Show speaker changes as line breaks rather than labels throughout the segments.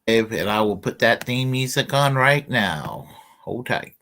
And I will put that theme music on right now. Hold tight.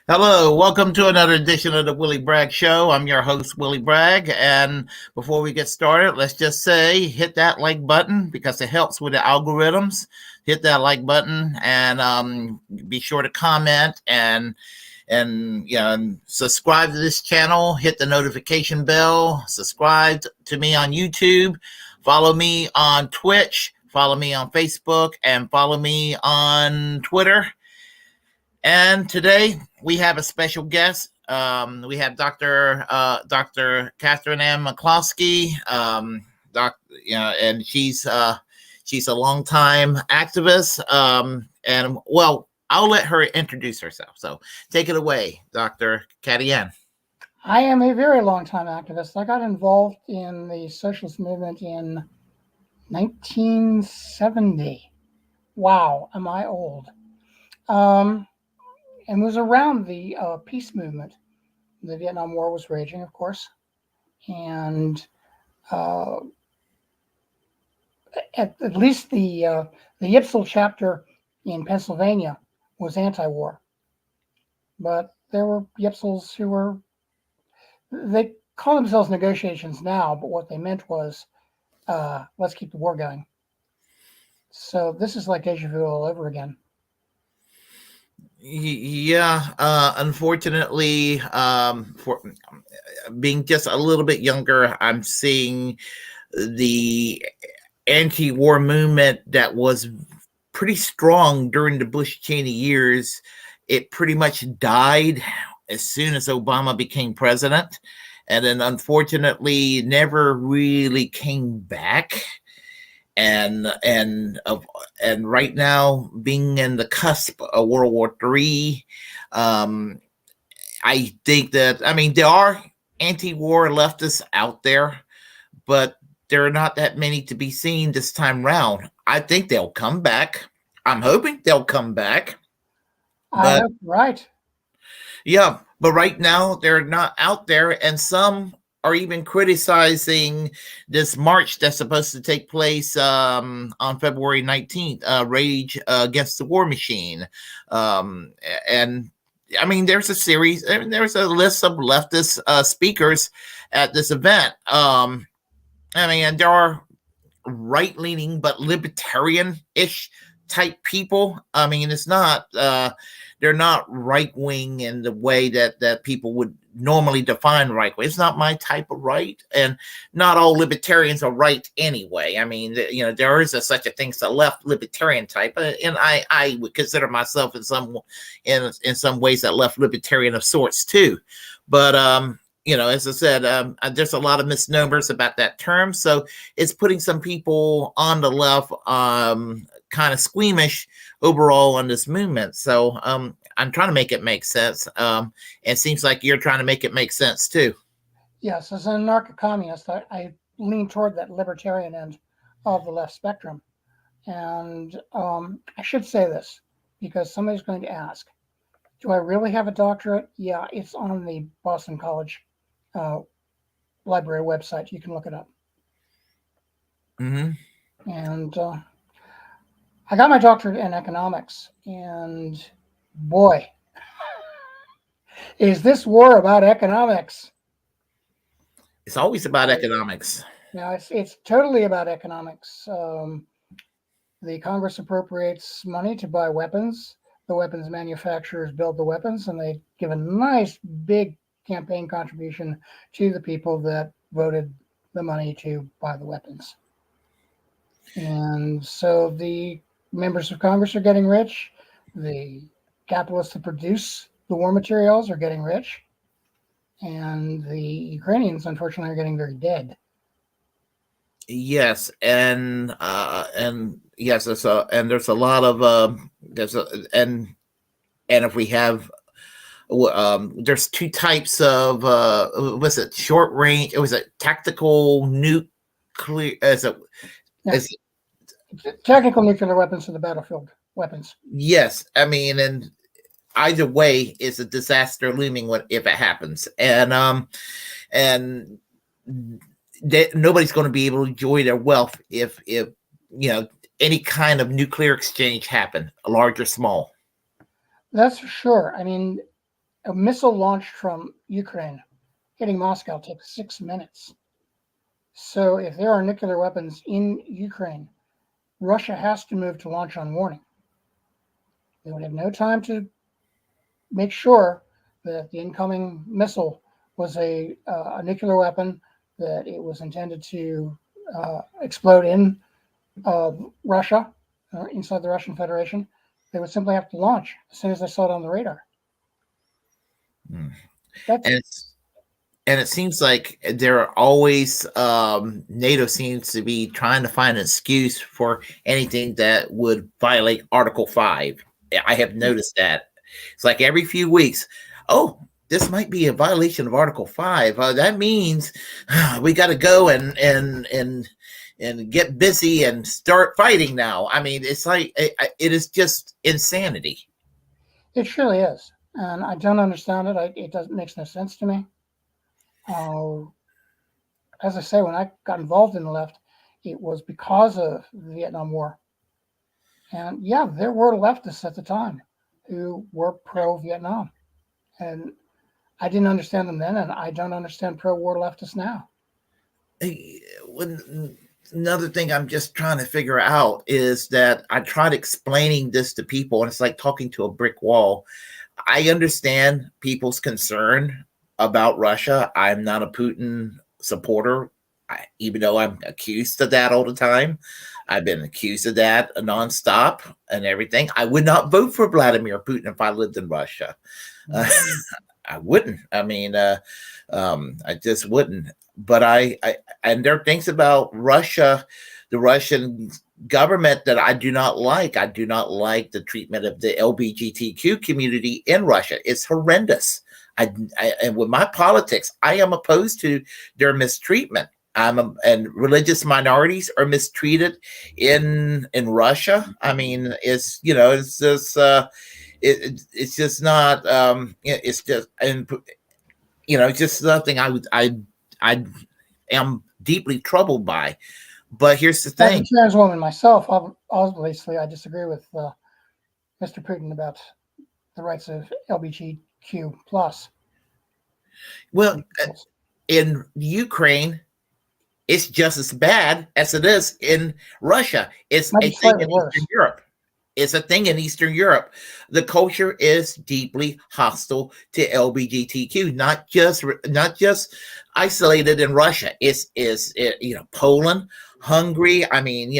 Hello, welcome to another edition of the Willy Bragg Show. I'm your host, Willy Bragg. And before we get started, let's just say hit that like button because it helps with the algorithms. Hit that like button and be sure to comment and subscribe to this channel. Hit the notification bell. Subscribe to me on YouTube. Follow me on Twitch. Follow me on Facebook and follow me on Twitter. And today we have a special guest. We have Dr. Catherine Anne McCloskey, and she's a longtime activist. And well, I'll let her introduce herself. So take it away, Dr. Cathy Ann.
I am a very long-time activist. I got involved in the socialist movement in 1970. Wow, am I old? And was around the peace movement. The Vietnam War was raging, of course. And at least the Ypsil chapter in Pennsylvania was anti-war. But there were Ypsils who were, they call themselves negotiations now, but what they meant was, let's keep the war going. So this is like deja vu all over again.
Yeah, unfortunately, for being just a little bit younger, I'm seeing the anti-war movement that was pretty strong during the Bush-Cheney years. It pretty much died as soon as Obama became president, and then unfortunately never really came back. And right now, being in the cusp of World War III, I think that, I mean, there are anti-war leftists out there, but there are not that many to be seen this time round. I think they'll come back. I'm hoping they'll come back.
I hope, right.
Yeah, but right now they're not out there, and some are even criticizing this march that's supposed to take place on February 19th, Rage Against the War Machine. And I mean, there's a series, there's a list of leftist speakers at this event. I mean, and there are right-leaning but libertarian-ish type people. I mean, it's not, they're not right-wing in the way that people would normally define right wing. It's not my type of right, and not all libertarians are right anyway. I mean, there is such a thing as a left libertarian type, and I would consider myself in some ways a left libertarian of sorts too. But as I said, there's a lot of misnomers about that term, so it's putting some people on the left kind of squeamish overall on this movement. So I'm trying to make it make sense. It seems like you're trying to make it make sense too.
Yes, as an anarcho-communist, I lean toward that libertarian end of the left spectrum. And I should say this because somebody's going to ask, do I really have a doctorate? Yeah, it's on the Boston College library website. You can look it up.
Mm-hmm.
And I got my doctorate in economics, and boy, is this war about economics?
It's always about economics.
Now, it's totally about economics. The Congress appropriates money to buy weapons. The weapons manufacturers build the weapons, and they give a nice big campaign contribution to the people that voted the money to buy the weapons. And so the members of Congress are getting rich. The capitalists that produce the war materials are getting rich. And the Ukrainians, unfortunately, are getting very dead.
Yes, and yes, there's a lot of and if we have there's two types of was it short range? It was a tactical nuclear
Technical nuclear weapons are the battlefield weapons.
Yes, I mean, and either way, it's a disaster looming if it happens, and nobody's going to be able to enjoy their wealth if any kind of nuclear exchange happen, large or small.
That's for sure. I mean, a missile launched from Ukraine hitting Moscow takes 6 minutes. So if there are nuclear weapons in Ukraine, Russia has to move to launch on warning. They would have no time to make sure that the incoming missile was a nuclear weapon, that it was intended to explode in Russia, or inside the Russian Federation. They would simply have to launch as soon as they saw it on the radar.
And it seems like there are always NATO seems to be trying to find an excuse for anything that would violate Article 5. I have noticed that. It's like every few weeks, oh, this might be a violation of Article 5. That means we got to go and get busy and start fighting now. I mean, it's like it is just insanity.
It surely is, and I don't understand it. It makes no sense to me. As I say, when I got involved in the left, it was because of the Vietnam War. And yeah, there were leftists at the time who were pro-Vietnam. And I didn't understand them then, and I don't understand pro-war leftists now.
Another thing I'm just trying to figure out is that I tried explaining this to people, and it's like talking to a brick wall. I understand people's concern about Russia. I'm not a Putin supporter, even though I'm accused of that all the time. I've been accused of that nonstop and everything. I would not vote for Vladimir Putin if I lived in Russia. I wouldn't. I mean, I just wouldn't. But and there are things about Russia, the Russian government, that I do not like. I do not like the treatment of the LGBTQ community in Russia. It's horrendous. And with my politics, I am opposed to their mistreatment. And religious minorities are mistreated in Russia. I mean, it's just it's just not it's just, and it's just nothing I am deeply troubled by. But here's the thing:
as a trans woman myself, obviously, I disagree with Mr. Putin about the rights of LGBTQ plus.
Well, in Ukraine, it's just as bad as it is in Russia. It's a thing in Eastern Europe. It's a thing in Eastern Europe. The culture is deeply hostile to LGBTQ, not just isolated in Russia. It's Poland, Hungary. I mean,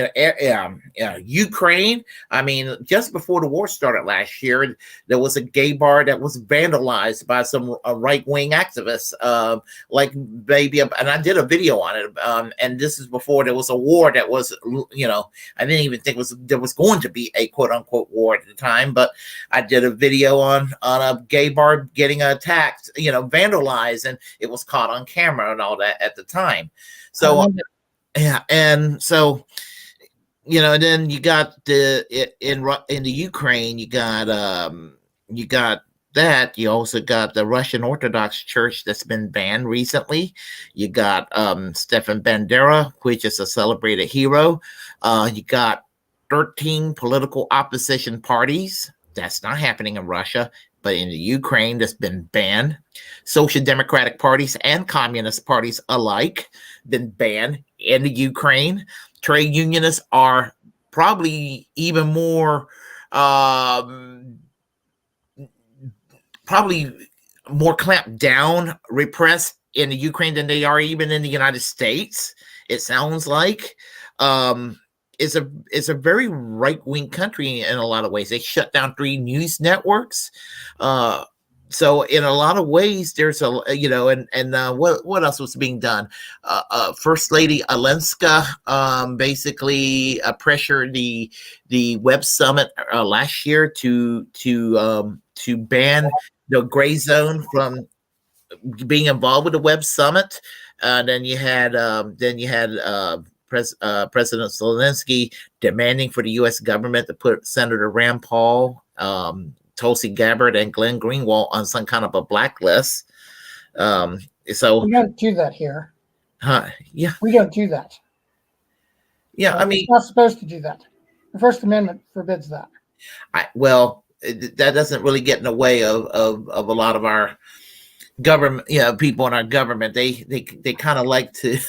Ukraine. I mean, just before the war started last year, there was a gay bar that was vandalized by some right-wing activists. And I did a video on it. And this is before there was a war that was, I didn't even think there was going to be a quote-unquote war at the time. But I did a video on a gay bar getting attacked, vandalized, and it was caught on camera and all that at the time. So. Yeah, and so then you got in the Ukraine, you got that. You also got the Russian Orthodox Church that's been banned recently. You got Stefan Bandera, which is a celebrated hero. You got 13 political opposition parties That's not happening in Russia, but in the Ukraine, that's been banned. Social democratic parties and communist parties alike been banned in the Ukraine. Trade unionists are probably even more, probably more clamped down, repressed in the Ukraine than they are even in the United States. It sounds like. It's a very right-wing country in a lot of ways. They shut down 3 news networks. So in a lot of ways, there's what else was being done? First Lady Alenska basically pressured the Web Summit last year to ban the gray zone from being involved with the Web Summit. Then you had President Zelensky demanding for the U.S. government to put Senator Rand Paul, Tulsi Gabbard, and Glenn Greenwald on some kind of a blacklist. So
we don't do that here.
Yeah,
we don't do that.
Yeah, I mean,
it's not supposed to do that. The First Amendment forbids that.
That doesn't really get in the way of a lot of our government, people in our government. They kind of like to.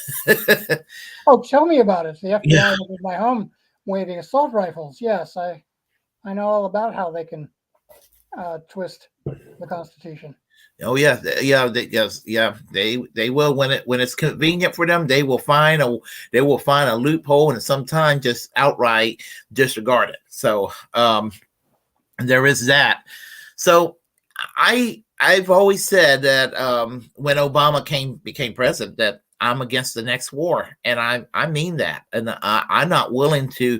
Oh, tell me about it. The FBI was in my home waving assault rifles. Yes, I know all about how they can twist the Constitution.
Oh yeah, they will when it's convenient for them. They will find a loophole and sometimes just outright disregard it. So there is that. So I've always said that when Obama became president, that I'm against the next war, and I mean that, and I'm not willing to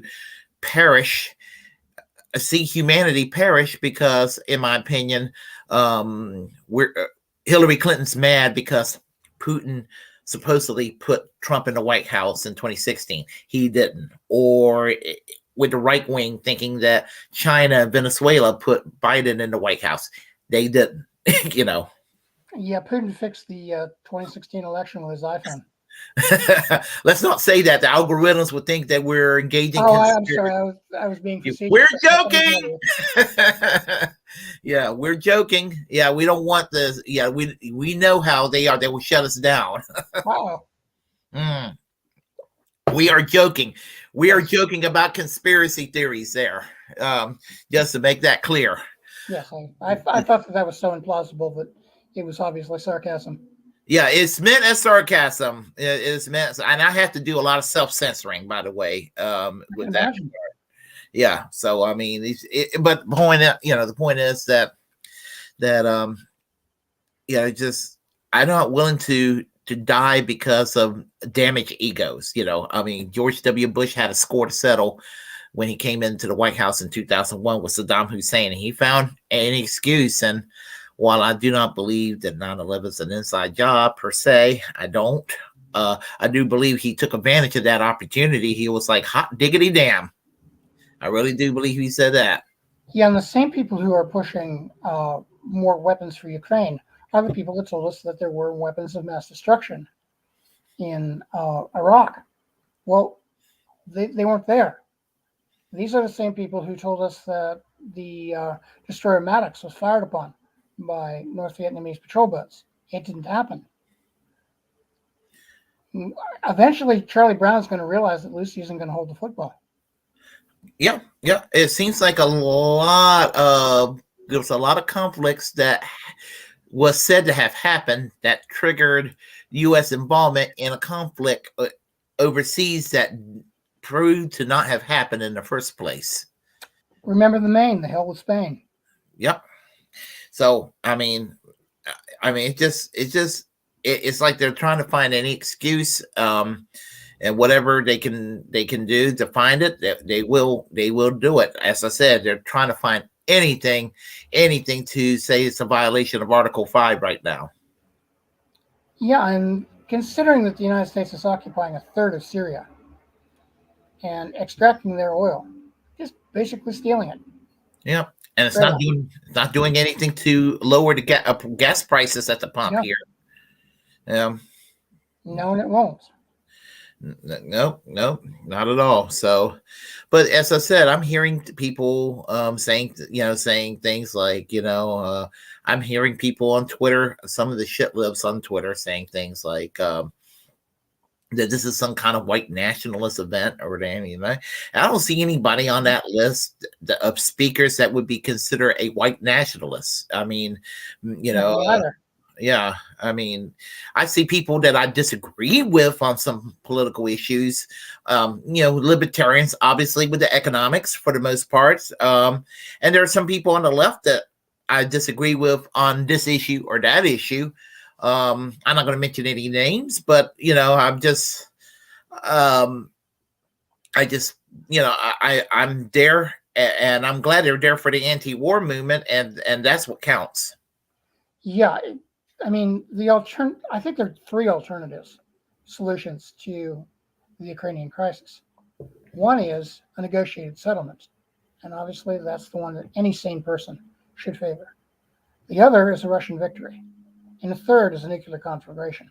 see humanity perish because, in my opinion, Hillary Clinton's mad because Putin supposedly put Trump in the White House in 2016. He didn't. Or with the right wing thinking that China and Venezuela put Biden in the White House. They didn't,
Yeah, Putin fixed the 2016 election with his iPhone.
Let's not say that. The algorithms would think that we're engaging.
Oh, I'm sorry. I was being facetious.
We're joking. Yeah, we're joking. Yeah, we don't want this. Yeah, we know how they are. They will shut us down.
Wow.
We are joking. We are joking about conspiracy theories there. Just to make that clear.
Yes, I thought that was so implausible that it was obviously sarcasm.
Yeah, it's meant as sarcasm. It's meant, and I have to do a lot of self-censoring, by the way, with that. Yeah, so I mean, but the point is that I'm not willing to die because of damaged egos. I mean, George W. Bush had a score to settle when he came into the White House in 2001 with Saddam Hussein, and he found an excuse. And while I do not believe that 9/11 is an inside job per se, I don't. I do believe he took advantage of that opportunity. He was like, hot diggity damn. I really do believe he said that.
Yeah, and the same people who are pushing more weapons for Ukraine are the people that told us that there were weapons of mass destruction in Iraq. Well, they weren't there. These are the same people who told us that the destroyer Maddox was fired upon by North Vietnamese patrol boats. It didn't happen. Eventually, Charlie Brown's going to realize that Lucy isn't going to hold the football.
Yeah. It seems like there was a lot of conflicts that was said to have happened that triggered U.S. involvement in a conflict overseas that proved to not have happened in the first place.
Remember the Maine, the hell with Spain.
Yep. So I mean, it's like they're trying to find any excuse, and whatever they can do to find it, they will do it. As I said, they're trying to find anything to say it's a violation of Article 5 right now.
Yeah, and considering that the United States is occupying a third of Syria and extracting their oil, just basically stealing it.
Yeah. And it's not doing anything to lower the gas prices at the pump here.
No, and it won't.
Nope, nope, not at all. So, but as I said, I'm hearing people saying, saying things like, I'm hearing people on Twitter, some of the shit lives on Twitter, saying things like that this is some kind of white nationalist event or anything. I don't see anybody on that list of speakers that would be considered a white nationalist. I mean, yeah, I mean, I see people that I disagree with on some political issues. Libertarians, obviously, with the economics for the most part. And there are some people on the left that I disagree with on this issue or that issue. I'm not going to mention any names, but I'm just, I'm there, and I'm glad they're there for the anti-war movement, and that's what counts.
Yeah, I mean, I think there are three solutions to the Ukrainian crisis. One is a negotiated settlement, and obviously that's the one that any sane person should favor. The other is a Russian victory, and the third is a nuclear conflagration.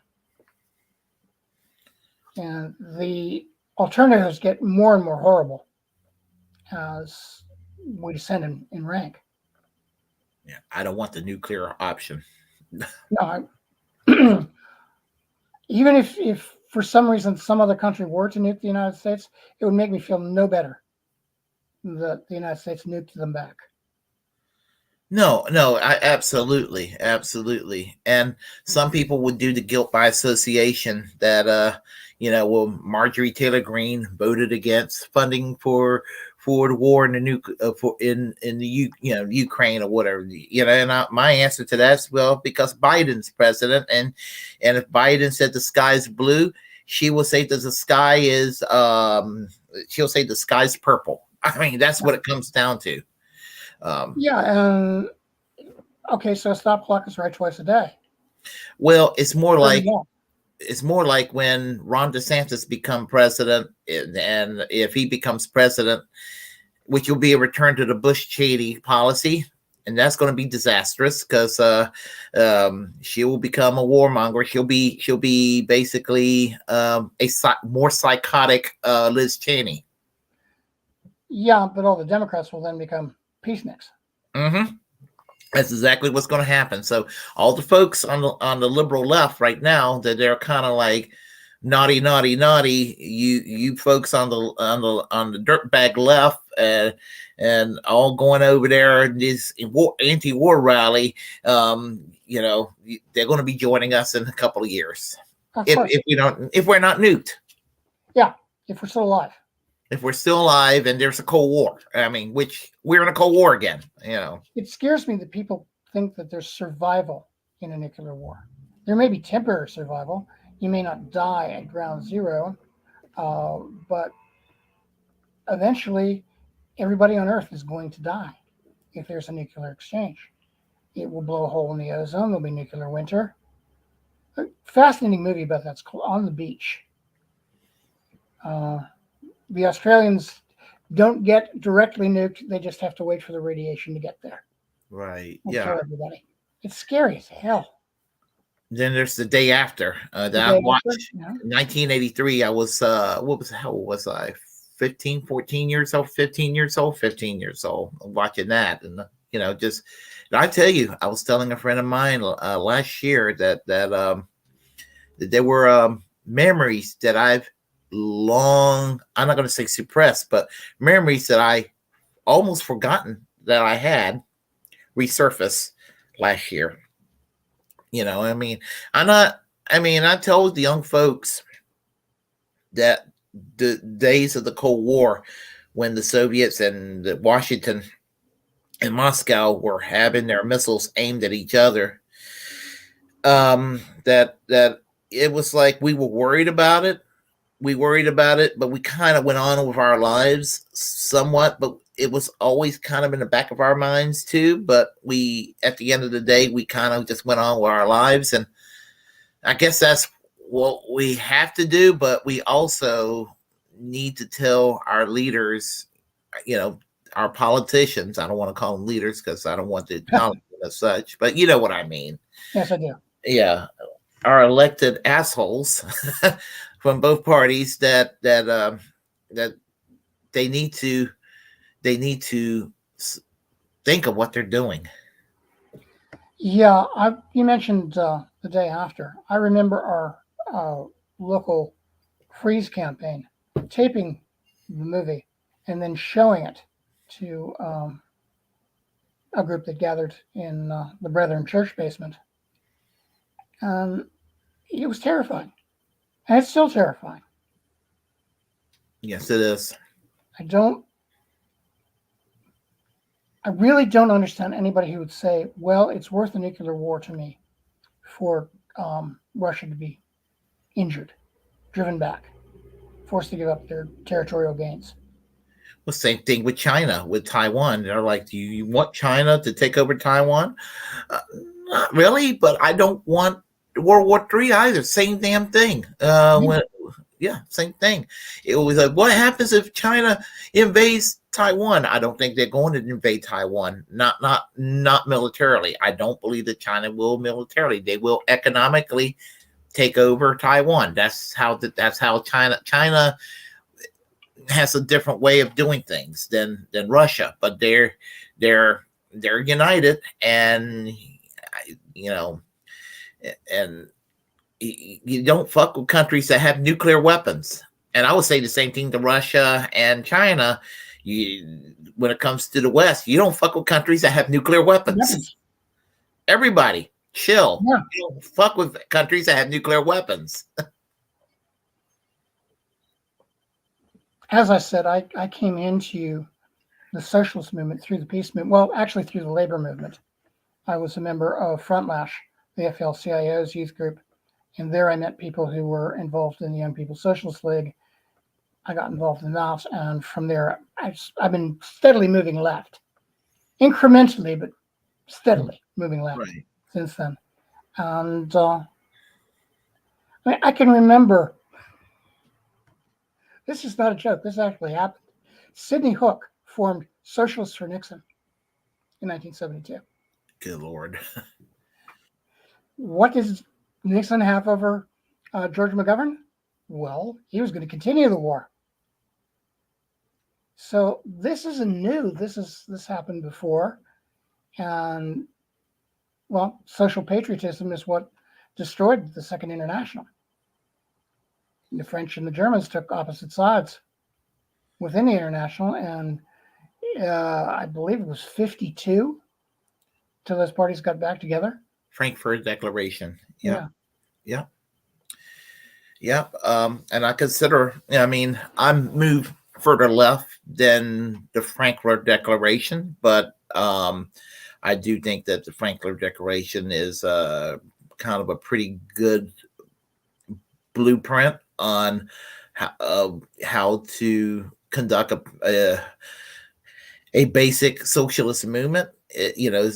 And the alternatives get more and more horrible as we descend in rank.
Yeah, I don't want the nuclear option.
No, even if for some reason some other country were to nuke the United States, it would make me feel no better that the United States nuked them back.
No, absolutely. And some people would do the guilt by association that, Marjorie Taylor Greene voted against funding for the war in the Ukraine or whatever, and my answer to that is, well, because Biden's president, and if Biden said the sky's blue, she will say that the sky is she'll say the sky's purple. I mean, that's what it comes down to.
Okay, so a stop clock is right twice a day.
Well, it's more like when Ron DeSantis become president, and if he becomes president, which will be a return to the Bush-Cheney policy, and that's going to be disastrous because she will become a warmonger. She'll be basically more psychotic Liz Cheney.
Yeah, but all the Democrats will then become peaceniks.
Mm-hmm. That's exactly what's going to happen. So all the folks on the liberal left right now, that they're kind of like naughty. You folks on the dirtbag left, and all going over there in this anti-war rally. They're going to be joining us in a couple of years if we're not nuked.
Yeah, if we're still alive.
If we're still alive and there's a Cold War, I mean, which we're in a Cold War again, It scares
me that people think that there's survival in a nuclear war. There may be temporary survival. You may not die at ground zero, but eventually everybody on Earth is going to die if there's a nuclear exchange. It will blow a hole in the ozone. There'll be nuclear winter. A fascinating movie about that's called On the Beach. The Australians don't get directly nuked. They just have to wait for the radiation to get there.
Right.
Kill everybody. It's scary as hell.
Then there's the day after. I watched 1983. I was how old was I? 14 years old. Watching that, and I tell you, I was telling a friend of mine last year that there were memories that I'm not going to say suppressed, but memories that I almost forgotten that I had resurfaced last year. I told the young folks that the days of the Cold War, when the Soviets and Washington and Moscow were having their missiles aimed at each other, that it was like we were worried about it. But we kind of went on with our lives somewhat, but it was always kind of in the back of our minds too. But at the end of the day, we kind of just went on with our lives. And I guess that's what we have to do. But we also need to tell our leaders, our politicians, I don't want to call them leaders because I don't want to acknowledge them as such, but you know what I mean.
Yes, I do.
Yeah. Our elected assholes from both parties that they need to think of what they're doing.
Yeah, you mentioned the day after. I remember our local freeze campaign taping the movie and then showing it to a group that gathered in the Brethren Church basement. It was terrifying, and it's still terrifying.
Yes, it is.
I really don't understand anybody who would say, well, it's worth a nuclear war to me for Russia to be injured, driven back, forced to give up their territorial gains.
Well, same thing with China, with Taiwan. They're like, do you want China to take over Taiwan? Not really, but I don't want World War III either. Same damn thing. Same thing. It was like, what happens if China invades Taiwan? I don't think they're going to invade Taiwan. Not militarily. I don't believe that China will militarily. They will economically take over Taiwan. That's how China has a different way of doing things than Russia, but they're united, and and you don't fuck with countries that have nuclear weapons. And I would say the same thing to Russia and China. When it comes to the West, you don't fuck with countries that have nuclear weapons. Everybody, chill.
Yeah.
You don't fuck with countries that have nuclear weapons.
As I said, I came into the socialist movement through the peace movement. Well, actually through the labor movement. I was a member of Frontlash, the AFL-CIO's youth group. And there I met people who were involved in the Young People's Socialist League. I got involved in that. And from there, I've been steadily moving left. Incrementally, but steadily moving left since then. And I can remember, this is not a joke, this actually happened. Sidney Hook formed Socialists for Nixon in 1972.
Good Lord.
What does Nixon have over George McGovern? Well, he was going to continue the war. So this isn't new. This happened before. And, well, social patriotism is what destroyed the Second International. The French and the Germans took opposite sides within the International, and I believe it was 52 till those parties got back together.
Frankfurt Declaration. Yeah. And I consider, I'm moved further left than the Frankfurt Declaration, but I do think that the Frankfurt Declaration is kind of a pretty good blueprint on how to conduct a basic socialist movement. Is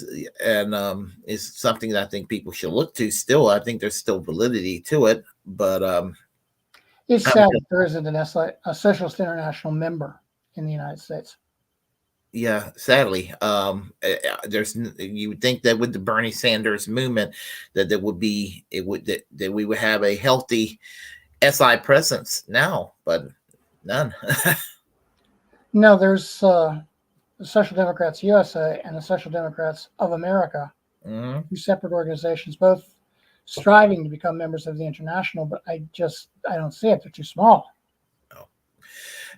something that I think people should look to still. I think there's still validity to it, but
it's sad that there isn't a Socialist International member in the United States.
Yeah, sadly, you would think that with the Bernie Sanders movement that that we would have a healthy SI presence now, but none.
No, there's the Social Democrats USA and the Social Democrats of America, two separate organizations, both striving to become members of the International, but I don't see it. They're too small.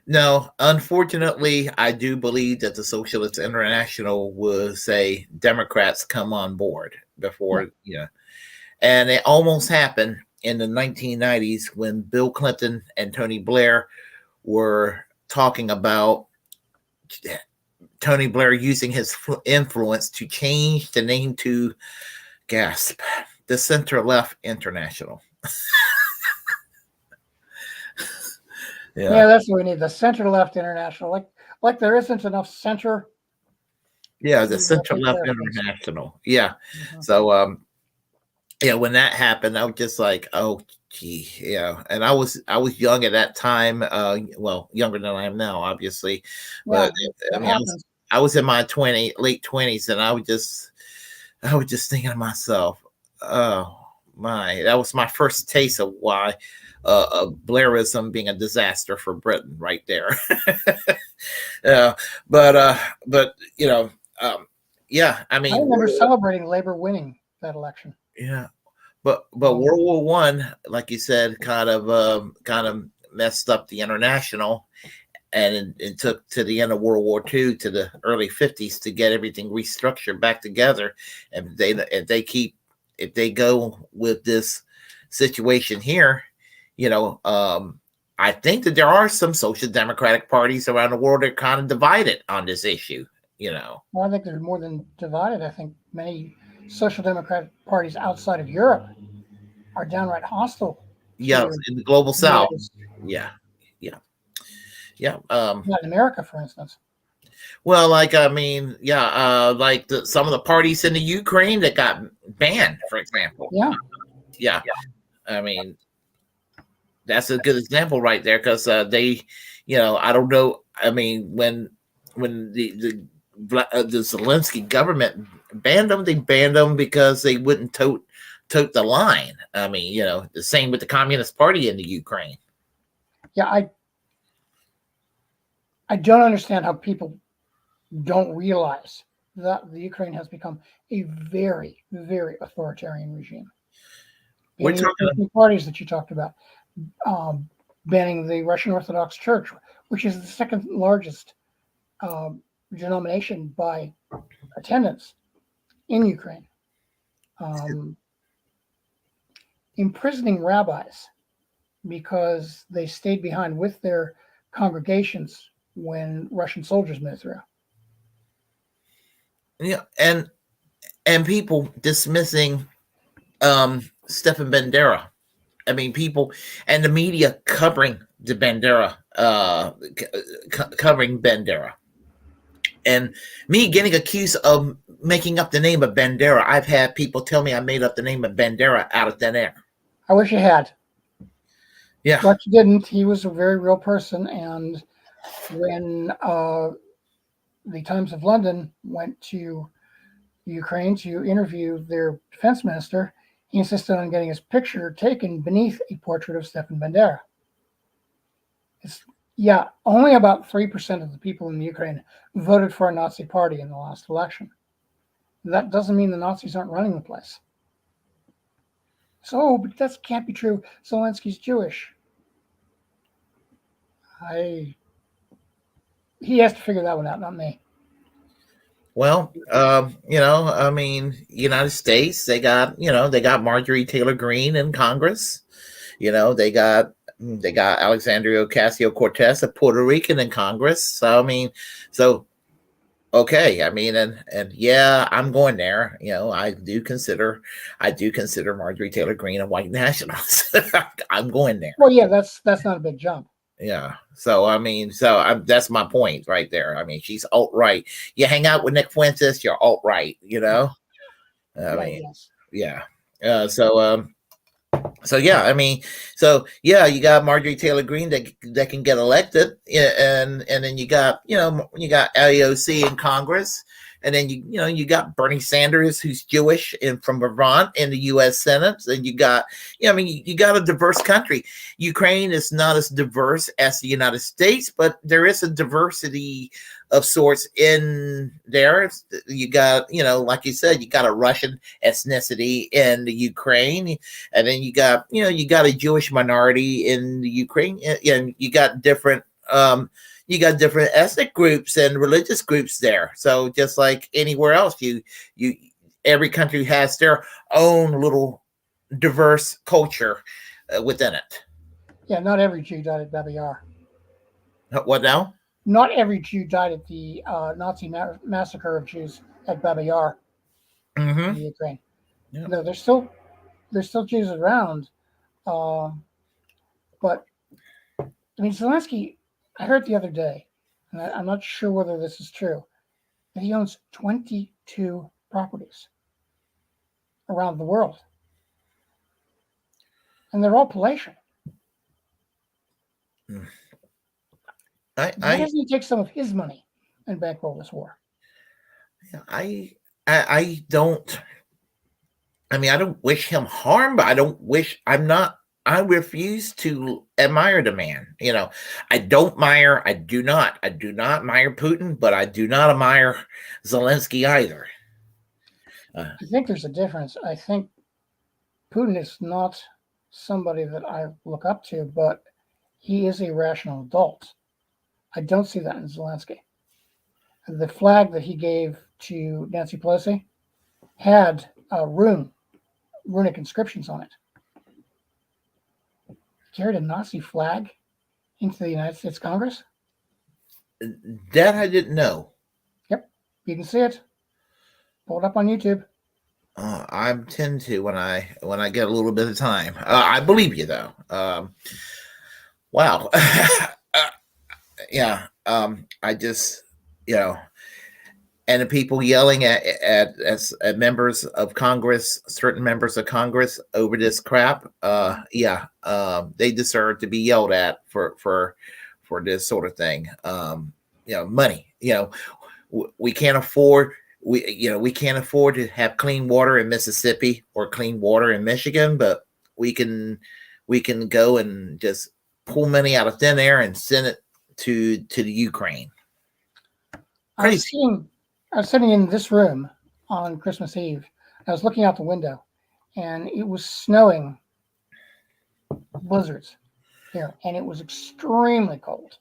No, unfortunately, I do believe that the Socialist International will say Democrats come on board before, and it almost happened in the 1990s when Bill Clinton and Tony Blair were talking about Tony Blair using his influence to change the name to, gasp, the Center Left International.
Yeah, that's what we need, the Center Left International. Like there isn't enough center.
Yeah, the Center Left International. Yeah. So when that happened, I was just like, oh gee, yeah. And I was young at that time, younger than I am now, obviously. But I was in my late 20s, and I was just thinking to myself, oh that was my first taste of why Blairism being a disaster for Britain, right there. Yeah, but yeah, I
I
mean,
remember celebrating Labor winning that election.
yeah, but World War One, like you said, kind of messed up the international, and it took to the end of World War II to the early 50s to get everything restructured back together. And if they go with this situation here, I think that there are some social democratic parties around the world that are kind of divided on this issue.
Well, I think they're more than divided. I think many social democratic parties outside of Europe are downright hostile.
Yeah, in the global South.
US.
Yeah.
Latin America, for instance.
Well, like like some of the parties in the Ukraine that got banned, for example.
Yeah.
I mean, that's a good example right there because they, I don't know. I mean, when the Zelensky government banned them, they banned them because they wouldn't tote the line. I mean, the same with the Communist Party in the Ukraine.
Yeah, I don't understand how people don't realize that the Ukraine has become a very, very authoritarian regime. The parties that you talked about, banning the Russian Orthodox Church, which is the second largest denomination by attendance in Ukraine, imprisoning rabbis because they stayed behind with their congregations when Russian soldiers moved through.
Yeah, and people dismissing Stefan Bandera. I mean, people and the media covering the Bandera, covering Bandera, and me getting accused of making up the name of Bandera. I've had people tell me I made up the name of Bandera out of thin air.
I wish you had.
Yeah,
but you didn't. He was a very real person, and when the Times of London went to Ukraine to interview their defense minister, he insisted on getting his picture taken beneath a portrait of Stefan Bandera. Only about 3% of the people in Ukraine voted for a Nazi party in the last election. That doesn't mean the Nazis aren't running the place. But that can't be true. Zelensky's Jewish. He has to figure that one out, not me.
Well, I mean, United States, they got Marjorie Taylor Greene in Congress. They got Alexandria Ocasio-Cortez, a Puerto Rican, in Congress. So I mean, okay. I mean, and yeah, I'm going there. I do consider Marjorie Taylor Greene a white nationalist. I'm going there.
Well, yeah, that's not a big jump.
Yeah. So I mean, that's my point right there. I mean, she's alt-right. You hang out with Nick Fuentes, you're alt-right. I mean,
yes.
Yeah. So yeah, I mean, you got Marjorie Taylor Greene that can get elected, and then you got AOC in Congress, and then you got Bernie Sanders, who's Jewish and from Vermont, in the U.S. Senate, and you got you got a diverse country. Ukraine is not as diverse as the United States, but there is a diversity of sorts in there. You got, like you said, you got a Russian ethnicity in the Ukraine, and then you got a Jewish minority in the Ukraine, and you got different ethnic groups and religious groups there. So just like anywhere else, every country has their own little diverse culture within it.
Yeah, not every Jew died at Babi Yar.
What now?
Not every Jew died at the Nazi massacre of Jews at Babi Yar in Ukraine.
Yeah.
No, there's still Jews around, but I mean, Zelensky. I heard the other day, and I'm not sure whether this is true, that he owns 22 properties around the world, and they're all palatial. Why doesn't he take some of his money and bankroll this war?
I don't I mean, I don't wish him harm, but I refuse to admire the man. I do not admire Putin, but I do not admire Zelensky either.
I think there's a difference. I think Putin is not somebody that I look up to, but he is a rational adult. I don't see that in Zelensky. The flag that he gave to Nancy Pelosi had runic inscriptions on it. He carried a Nazi flag into the United States Congress.
That I didn't know.
Yep, you can see it. Pull it up on YouTube.
I tend to when I get a little bit of time. I believe you though. Wow. Yeah. I just and the people yelling at members of Congress, certain members of Congress over this crap. They deserve to be yelled at for this sort of thing. Money. We can't afford. We can't afford to have clean water in Mississippi or clean water in Michigan, but we can go and just pull money out of thin air and send it to the Ukraine.
I was sitting in this room on Christmas Eve. I was looking out the window, and it was snowing blizzards here, and it was extremely cold.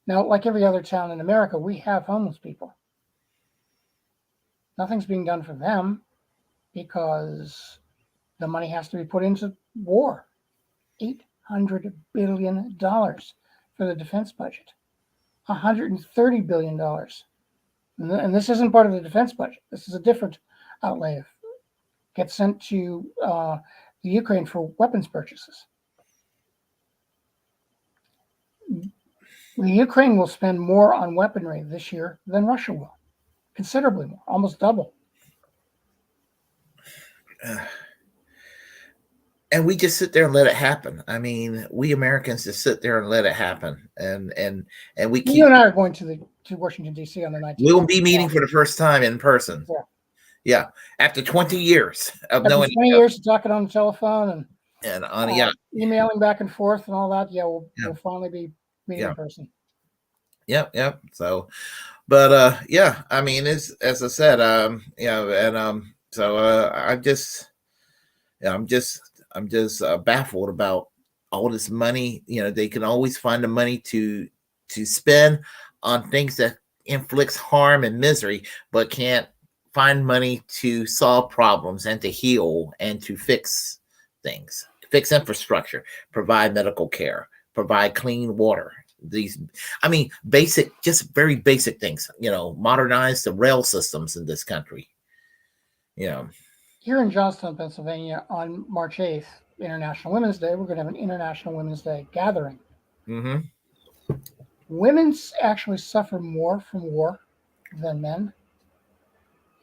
Now, like every other town in America, we have homeless people. Nothing's being done for them because the money has to be put into war. $800 billion for the defense budget. $130 billion. And this isn't part of the defense budget. This is a different outlay. Gets sent to the Ukraine for weapons purchases. The Ukraine will spend more on weaponry this year than Russia will. Considerably more, almost double.
And we just sit there and let it happen. I mean, we Americans just sit there and let it happen. And we keep.
You and I are going to Washington, D.C. on the 19th.
We'll be meeting for the first time in person. Yeah. After 20 years of knowing.
20 years of talking on the telephone
and on
emailing back and forth and all that. We'll finally be meeting in person.
Yep. So, but I mean, as I said, so I'm just baffled about all this money. They can always find the money to spend on things that inflicts harm and misery, but can't find money to solve problems and to heal and to fix things, fix infrastructure, provide medical care, provide clean water. Just very basic things, modernize the rail systems in this country.
Here in Johnstown, Pennsylvania, on March 8th, International Women's Day, we're going to have an International Women's Day gathering.
Mm-hmm.
Women actually suffer more from war than men.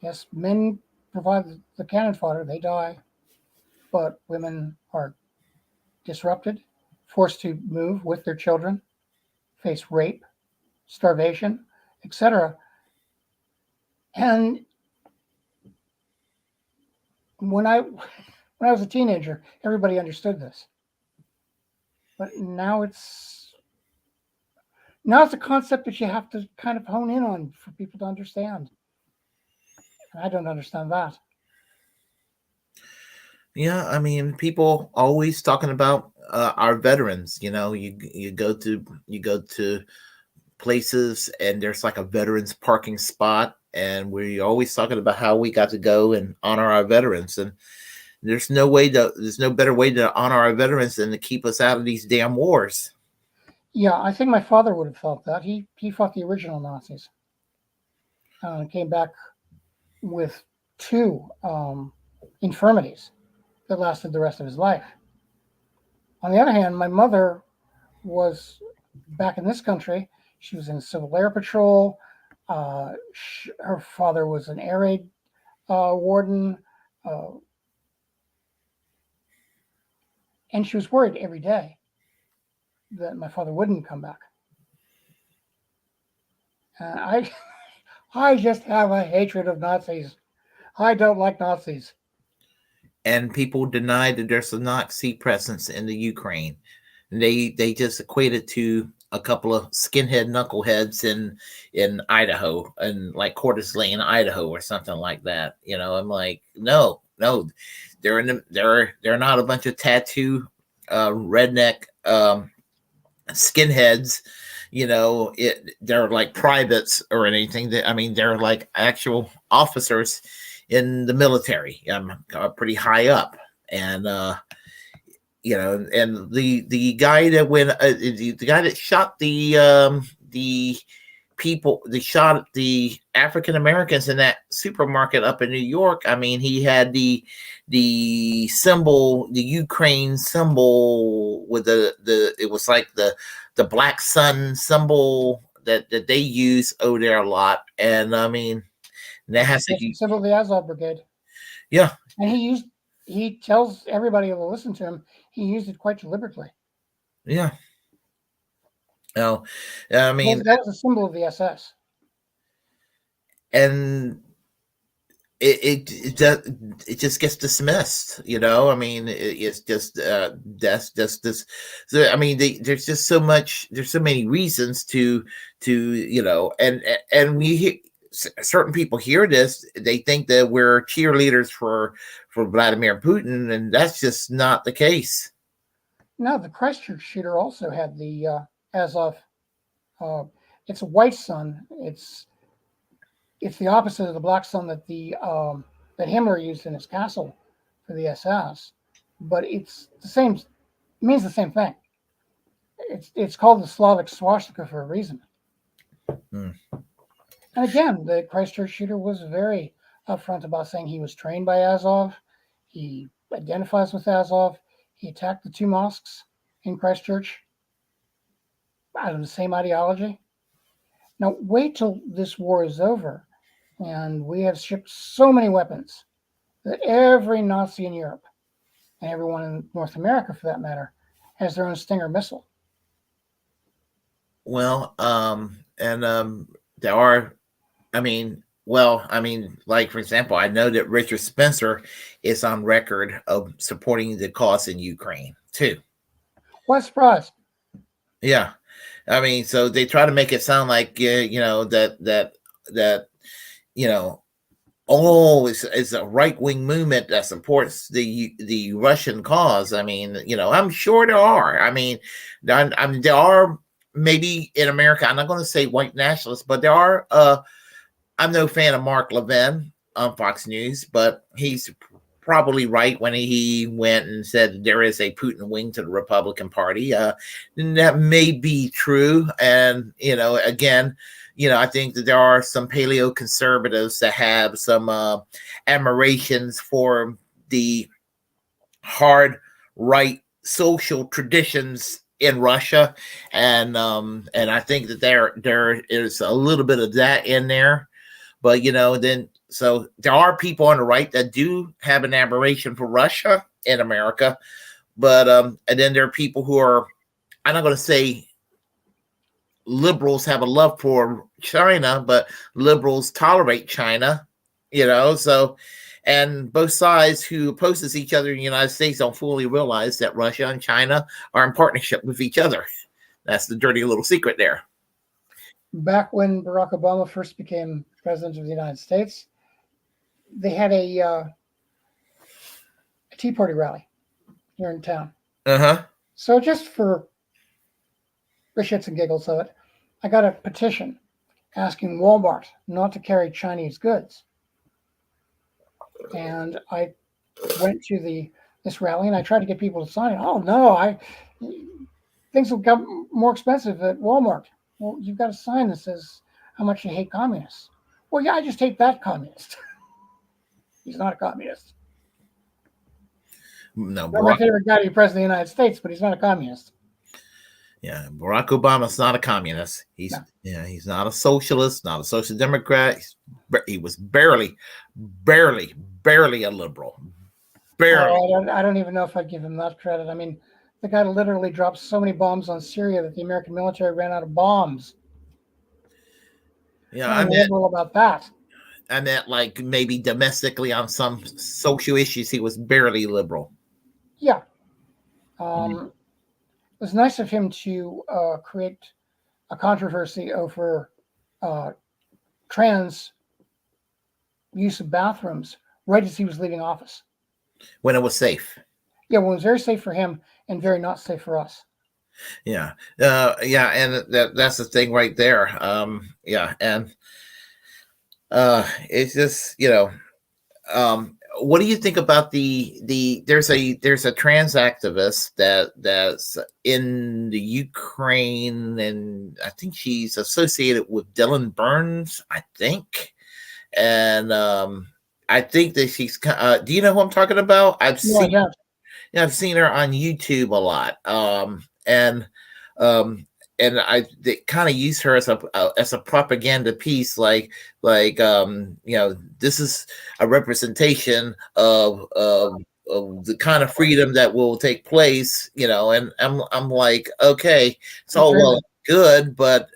Yes, men provide the cannon fodder, they die, but women are disrupted, forced to move with their children, face rape, starvation, etc. And when I was a teenager, everybody understood this. But now it's a concept that you have to kind of hone in on for people to understand. And I don't understand that.
Yeah, I mean, people always talking about our veterans. You go to places and there's like a veterans parking spot, and we're always talking about how we got to go and honor our veterans. And there's no better way to honor our veterans than to keep us out of these damn wars.
Yeah, I think my father would have felt that. He fought the original Nazis. Came back with 2 infirmities that lasted the rest of his life. On the other hand, my mother was back in this country. She was in Civil Air Patrol. Her father was an air raid warden. And she was worried every day that my father wouldn't come back. I just have a hatred of Nazis. I don't like Nazis.
and people deny that there's a Nazi presence in the Ukraine. And they just equate it to a couple of skinhead knuckleheads in Idaho, and like Cordes Lane, Idaho, or something like that. I'm like, no, they're not a bunch of tattoo redneck skinheads. They're like privates or anything. They're like actual officers in the military. Pretty high up, and and the guy that the guy that shot the people, they shot the African Americans in that supermarket up in New York. He had the symbol, the Ukraine symbol with the it was like the black sun symbol that they use over there a lot. And that has
the symbol of the Azov Brigade.
Yeah.
And he tells everybody who will listen to him, he used it quite deliberately.
Yeah.
That is a symbol of the SS.
And it just gets dismissed. It's just that's just this. So there's just so much. There's so many reasons to and we hear, certain people hear this, they think that we're cheerleaders for Vladimir Putin, and that's just not the case.
No, the Christchurch shooter also had the Azov. It's a white sun. It's the opposite of the black sun that that Himmler used in his castle for the SS, but it's the same. It means the same thing. It's called the Slavic swastika for a reason.
Hmm.
And again, the Christchurch shooter was very upfront about saying he was trained by Azov. He identifies with Azov. He attacked the two mosques in Christchurch out of the same ideology. Now, wait till this war is over, and we have shipped so many weapons that every Nazi in Europe, and everyone in North America for that matter, has their own Stinger missile.
Well, there are, like, for example, I know that Richard Spencer is on record of supporting the cause in Ukraine too.
What surprise?
Yeah. So they try to make it sound like, that it's a right-wing movement that supports the Russian cause. I'm sure there are. There are maybe in America, I'm not going to say white nationalists, but there are. I'm no fan of Mark Levin on Fox News, but he's probably right when he went and said there is a Putin wing to the Republican Party. That may be true. And, again, I think that there are some paleo conservatives that have some admirations for the hard right social traditions in Russia. And I think that there is a little bit of that in there. But, so there are people on the right that do have an admiration for Russia in America. But and then there are people who are, I'm not going to say liberals have a love for China, but liberals tolerate China, so, and both sides who opposes each other in the United States don't fully realize that Russia and China are in partnership with each other. That's the dirty little secret there.
Back when Barack Obama first became president of the United States, they had a Tea Party rally here in town.
Uh-huh.
So just for the shits and giggles of it, I got a petition asking Walmart not to carry Chinese goods. And I went to this rally and I tried to get people to sign it. Oh no, things will get more expensive at Walmart. Well, you've got a sign that says how much you hate communists. Well, yeah, I just hate that communist. He's not a communist.
No,
my favorite guy to be president of the United States, but he's not a communist.
Yeah, Barack Obama's not a communist. He's not a socialist, not a social democrat. He was barely a liberal. Barely.
I don't even know if I'd give him that credit. The guy literally dropped so many bombs on Syria that the American military ran out of bombs.
Yeah,
I'm liberal about that.
I meant like maybe domestically on some social issues, he was barely liberal.
Yeah. It was nice of him to create a controversy over trans use of bathrooms right as he was leaving office.
When it was safe.
Yeah, well, it was very safe for him and very not safe for us.
Yeah. Yeah, and that's the thing right there. Yeah, and it's just, what do you think about there's a trans activist that's in the Ukraine, and I think she's associated with Dylan Burns, I think. And I think that she's do you know who I'm talking about? I've seen her on YouTube a lot. And they kind of use her as a propaganda piece, like this is a representation of the kind of freedom that will take place, and I'm like, okay, it's all well and good, but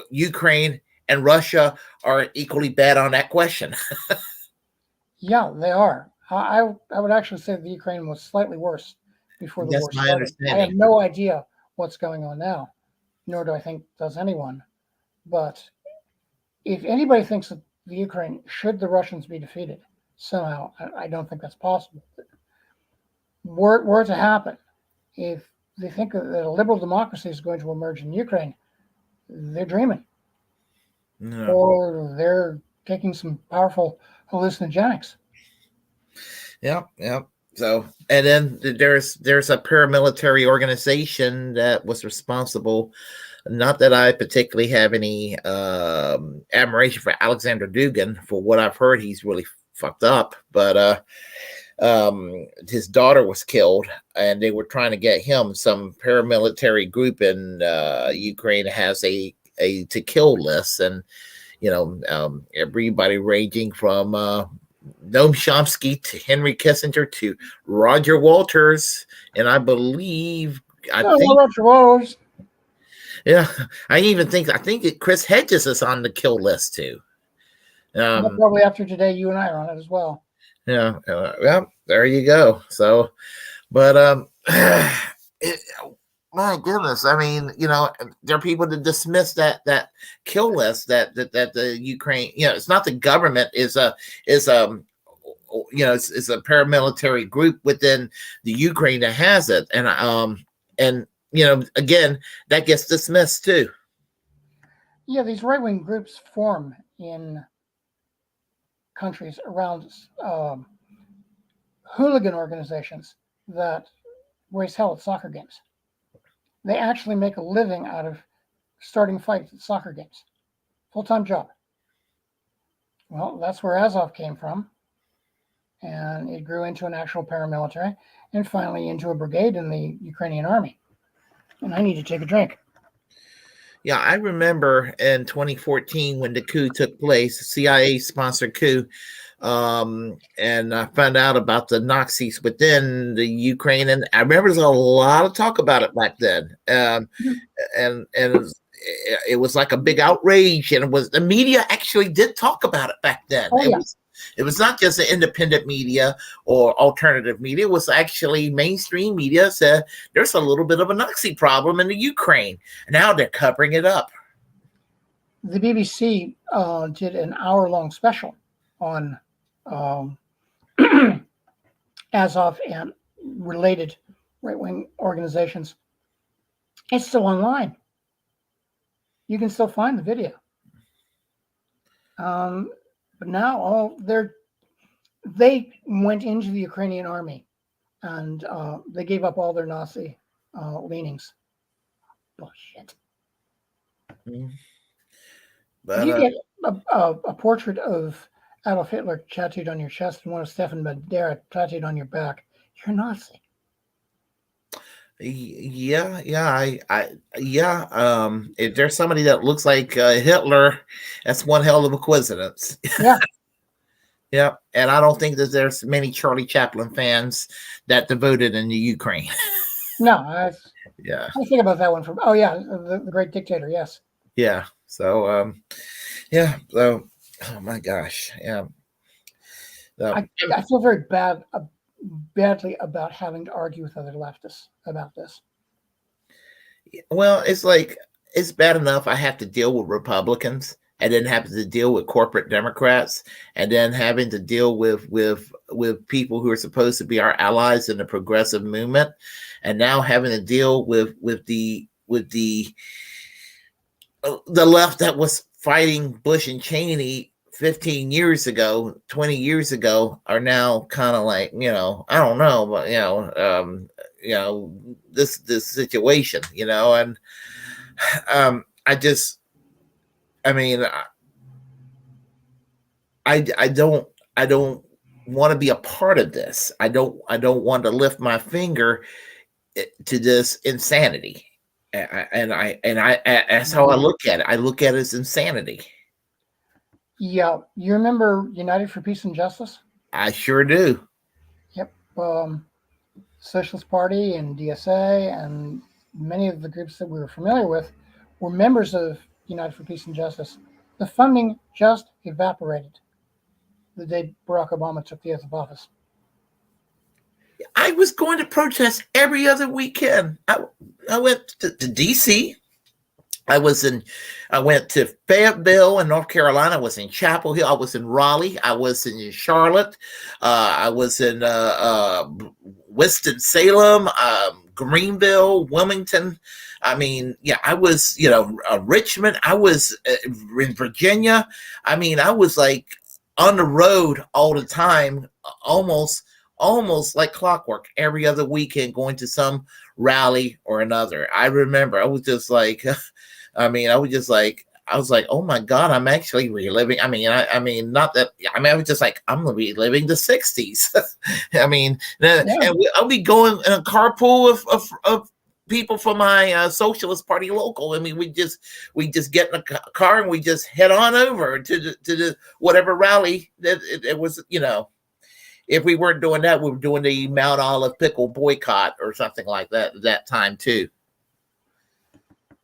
Ukraine and Russia are equally bad on that question.
Yeah, they are. I would actually say the Ukraine was slightly worse before the war started. I have no idea what's going on now, nor do I think does anyone. But if anybody thinks that the Ukraine, should the Russians be defeated somehow, I don't think that's possible. Were it to happen, if they think that a liberal democracy is going to emerge in Ukraine, they're dreaming. No. Or they're taking some powerful hallucinogenics.
Yeah. So, and then there's a paramilitary organization that was responsible. Not that I particularly have any admiration for Alexander Dugin. For what I've heard, he's really fucked up. But his daughter was killed, and they were trying to get him. Some paramilitary group in Ukraine has a to kill list, and everybody ranging from Noam Chomsky to Henry Kissinger to Roger Walters, and I think
Roger Walters.
Yeah, I think Chris Hedges is on the kill list too.
Probably after today, you and I are on it as well.
Yeah, well, there you go. So, but my goodness, I mean, there are people that dismiss that kill list that the Ukraine, it's not the government, is a paramilitary group within the Ukraine that has it, and again, that gets dismissed too.
Yeah, these right-wing groups form in countries around hooligan organizations that raise hell at soccer games. They actually make a living out of starting fights at soccer games. Full-time job. Well, that's where Azov came from. And it grew into an actual paramilitary and finally into a brigade in the Ukrainian army. And I need to take a drink.
Yeah, I remember in 2014 when the coup took place, CIA-sponsored coup, and I found out about the Nazis within the Ukraine, and I remember there's a lot of talk about it back then, and it was like a big outrage, and the media actually did talk about it back then. It was not just the independent media or alternative media. It was actually mainstream media said there's a little bit of a Nazi problem in the Ukraine. Now they're covering it up.
The BBC did an hour-long special on Azov and related right-wing organizations. It's still online. You can still find the video. But now they went into the Ukrainian army and they gave up all their Nazi leanings. Bullshit. But, if you get a portrait of Adolf Hitler tattooed on your chest and one of Stefan Bandera tattooed on your back, you're a Nazi.
Yeah. If there's somebody that looks like Hitler, that's one hell of a coincidence.
Yeah.
Yeah, and I don't think that there's many Charlie Chaplin fans that devoted in the Ukraine.
No, I think about that one from. Oh yeah, the Great Dictator. Yes.
Yeah. So yeah. So oh my gosh, yeah. So,
I feel very badly about having to argue with other leftists about this.
well, it's like it's bad enough I have to deal with Republicans and then having to deal with corporate Democrats and then having to deal with people who are supposed to be our allies in the progressive movement, and now having to deal with the left that was fighting Bush and Cheney 15 years ago, 20 years ago, are now kind of like, I don't know, but this situation, and I just, I mean, I don't want to be a part of this. I don't want to lift my finger to this insanity. And I that's how I look at it. I look at it as insanity.
Yeah, you remember United for Peace and Justice?
I sure do.
Yep. Socialist Party and DSA and many of the groups that we were familiar with were members of United for Peace and Justice. The funding just evaporated the day Barack Obama took the oath of office.
I was going to protest every other weekend. I went to DC. I went to Fayetteville in North Carolina. I was in Chapel Hill. I was in Raleigh. I was in Charlotte. I was in Winston-Salem, Greenville, Wilmington. I mean, yeah, I was, Richmond. I was in Virginia. I mean, I was like on the road all the time, almost like clockwork, every other weekend, going to some rally or another. I remember I was just like, I was like, oh my God, I'm actually reliving. I was just like, I'm reliving the 60s. I mean, yeah. And I'll be going in a carpool of people from my Socialist Party local. I mean, we just get in a car and we just head on over to the whatever rally that it was, If we weren't doing that, we were doing the Mount Olive pickle boycott or something like that at that time too.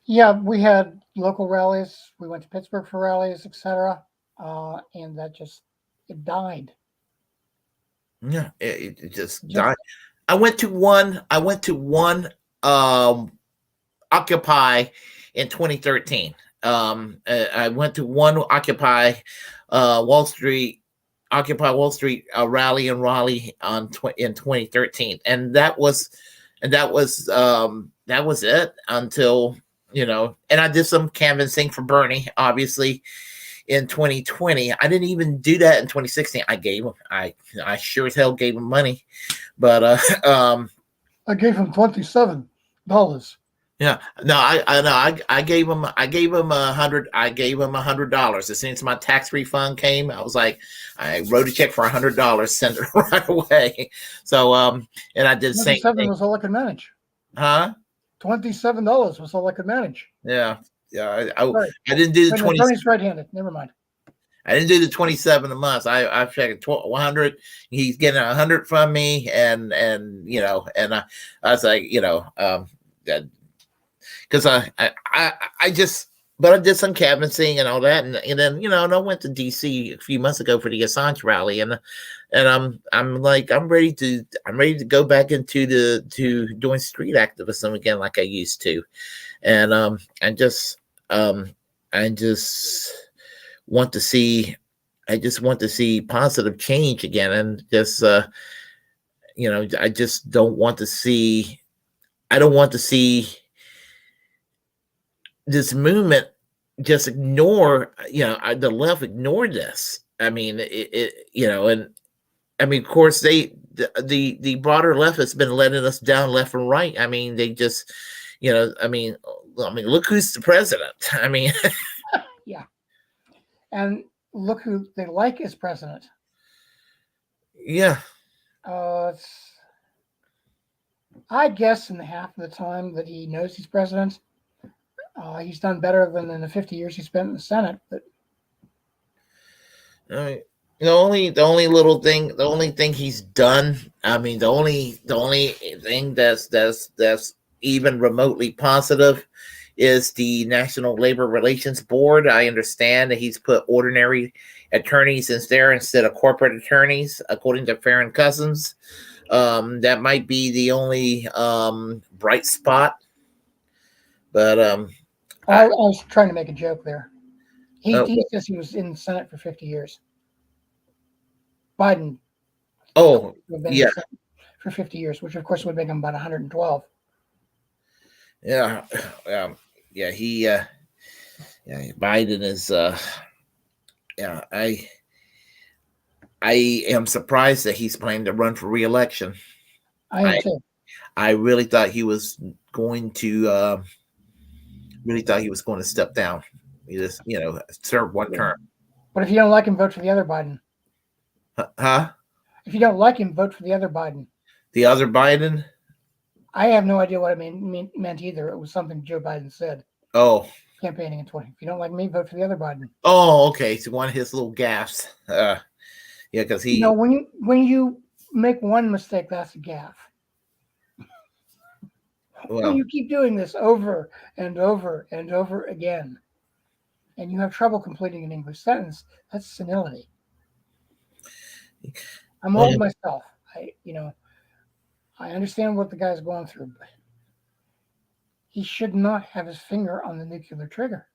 Yeah, we had local rallies. We went to Pittsburgh for rallies, etc. And that it died.
Yeah, it just died. I went to one Occupy in 2013. I went to one Occupy Wall Street rally in Raleigh in 2013, and that was it until, and I did some canvassing for Bernie, obviously, in 2020. I didn't even do that in 2016. I sure as hell gave him money, but
I gave him $27.
Yeah, no, I gave him $100. I gave him $100 as soon as my tax refund came. I was like, I wrote a check for $100, sent it right away. So and I did the same thing.
Was all I could manage.
Huh?
$27 was all I could manage.
Yeah. I didn't do the 20.
Bernie's right-handed. Never mind.
I didn't do the 27 a month. I checked 100. He's getting 100 from me, and and I was like, because I did some canvassing and all that, and then and I went to DC a few months ago for the Assange rally, and I'm like, I'm ready to go back into doing street activism again like I used to, and I just want to see positive change again, and just I just don't want to see. I don't want to see this movement just ignore, the left ignore this. I mean, and I mean, of course, the broader left has been letting us down left and right. I mean, they just, I mean, look who's the president. I mean,
yeah, and look who they like as president.
Yeah.
I guess in the half of the time that he knows he's president, he's done better than in the 50 years he spent in the Senate. But
the only thing he's done, I mean, the only thing that's even remotely positive is the National Labor Relations Board. I understand that he's put ordinary attorneys in there instead of corporate attorneys, according to Farron Cousins. That might be the only bright spot. But
I was trying to make a joke there. He
uh,
says he was in the Senate for 50 years. Biden
oh
would have been in
yeah,
the Senate for 50 years, which of course would make him about 112.
yeah, yeah. Yeah, Biden is. Yeah, I am surprised that he's planning to run for re-election.
I am too.
I really thought he was going to. Really thought he was going to step down. He just, serve one term.
But if you don't like him, vote for the other Biden.
Huh?
If you don't like him, vote for the other Biden.
The other Biden?
I have no idea what it meant either. It was something Joe Biden said.
Oh.
Campaigning in 20. If you don't like me, vote for the other Biden.
Oh, okay. So one of his little gaffes. Yeah, because he.
When you make one mistake, that's a gaffe.
Well,
when you keep doing this over and over and over again, and you have trouble completing an English sentence, that's senility. I'm old myself. I understand what the guy's going through, but he should not have his finger on the nuclear trigger.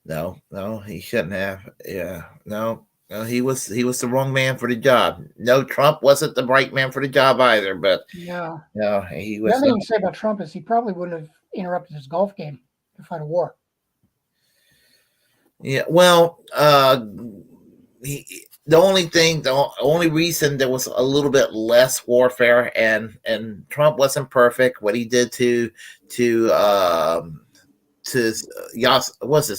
No, he shouldn't have. Yeah, no, he was the wrong man for the job. No, Trump wasn't the right man for the job either. But
no,
he was.
The other thing to say about Trump is he probably wouldn't have interrupted his golf game to fight a war.
Yeah, well, the only reason there was a little bit less warfare, and Trump wasn't perfect. What he did to what's his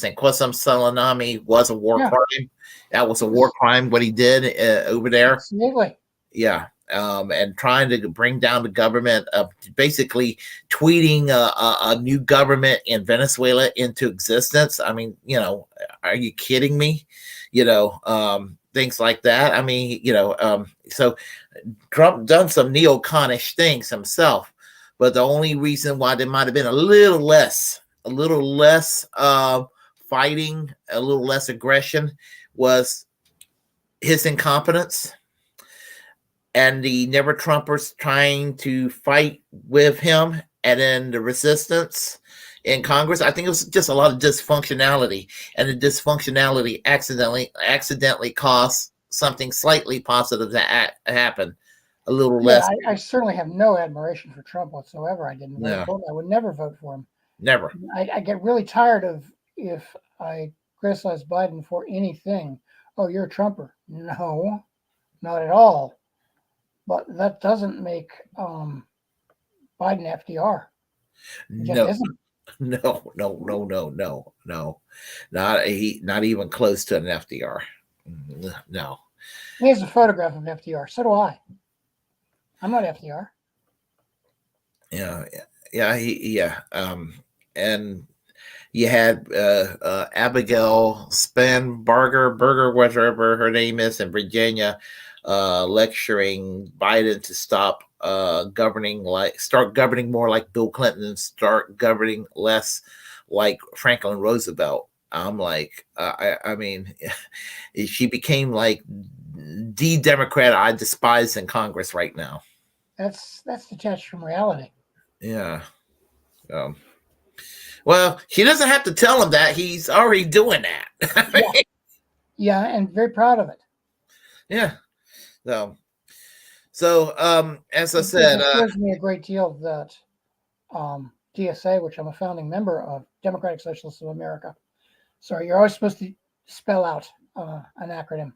name? Qasem Soleimani was a war crime. That was a war crime. What he did over there.
Absolutely.
Yeah. And trying to bring down the government, basically tweeting a new government in Venezuela into existence. I mean, are you kidding me? Things like that. I mean, so Trump done some neoconish things himself, but the only reason why there might have been a little less fighting, a little less aggression, was his incompetence and the Never Trumpers trying to fight with him, and then the resistance in Congress. I think it was just a lot of dysfunctionality, and the dysfunctionality accidentally caused something slightly positive to happen. A little less.
I certainly have no admiration for Trump whatsoever. I didn't vote for him. I would never vote for him.
Never.
I get really tired of if I criticize Biden for anything. Oh, you're a Trumper. No, not at all. But that doesn't make Biden FDR.
No, not even close to an FDR. No.
He has a photograph of FDR. So do I. I'm not FDR.
Yeah. And you had Abigail Spanberger, whatever her name is, in Virginia, lecturing Biden to stop start governing more like Bill Clinton and start governing less like Franklin Roosevelt. I'm like, I mean, she became like the Democrat I despise in Congress right now.
That's detached from reality.
Yeah. Well, she doesn't have to tell him that. He's already doing that.
Yeah, and very proud of it.
Yeah. So as I said,
it scares me a great deal that DSA, which I'm a founding member of, Democratic Socialists of America. Sorry, you're always supposed to spell out an acronym.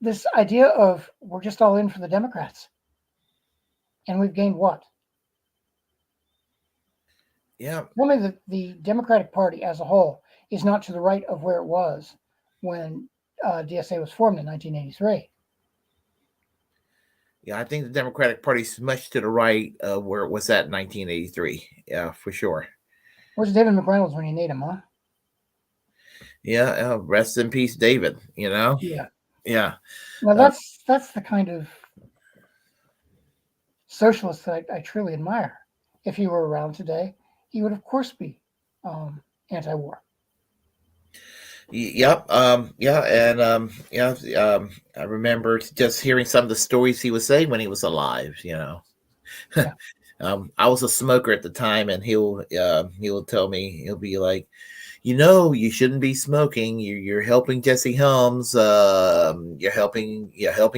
This idea of we're just all in for the Democrats, and we've gained what?
Yeah.
Only the Democratic Party as a whole is not to the right of where it was when DSA was formed in 1983.
Yeah, I think the Democratic Party is much to the right of where it was at in 1983. Yeah, for sure.
Where's David McReynolds when you need him, huh?
Yeah, rest in peace, David.
Yeah.
Yeah.
Now that's the kind of socialist that I truly admire. If he were around today, he would of course be anti-war.
Yep. Yeah. And yeah. I remember just hearing some of the stories he would say when he was alive.
Yeah.
I was a smoker at the time, and he'll tell me, he'll be like, you shouldn't be smoking. You're helping Jesse Helms. You're helping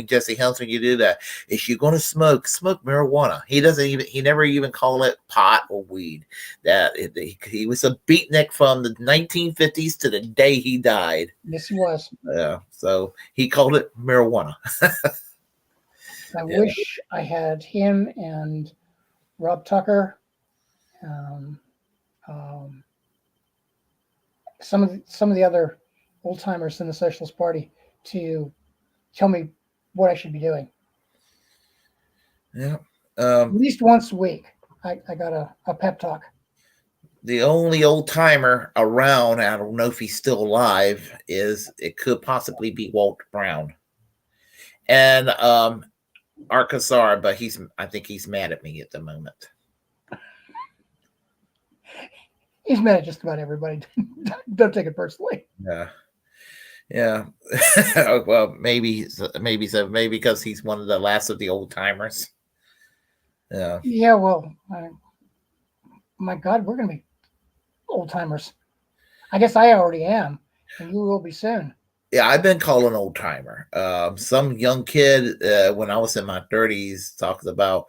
Jesse Helms when you do that. If you're going to smoke marijuana. He never even call it pot or weed. He was a beatnik from the 1950s to the day he died.
Yes, he was.
Yeah, so he called it marijuana.
I wish I had him and Rob Tucker. Some of the other old timers in the Socialist Party to tell me what I should be doing.
Yeah.
At least once a week, I got a pep talk.
The only old timer around, I don't know if he's still alive, it could possibly be Walt Brown. And Arkansas, but I think he's mad at me at the moment.
He's mad at just about everybody. Don't take it personally.
Yeah. Well, maybe because he's one of the last of the old timers. Yeah.
Yeah. Well, my God, we're gonna be old timers. I guess I already am, and you will be soon.
Yeah, I've been called an old timer. Some young kid when I was in my 30s talks about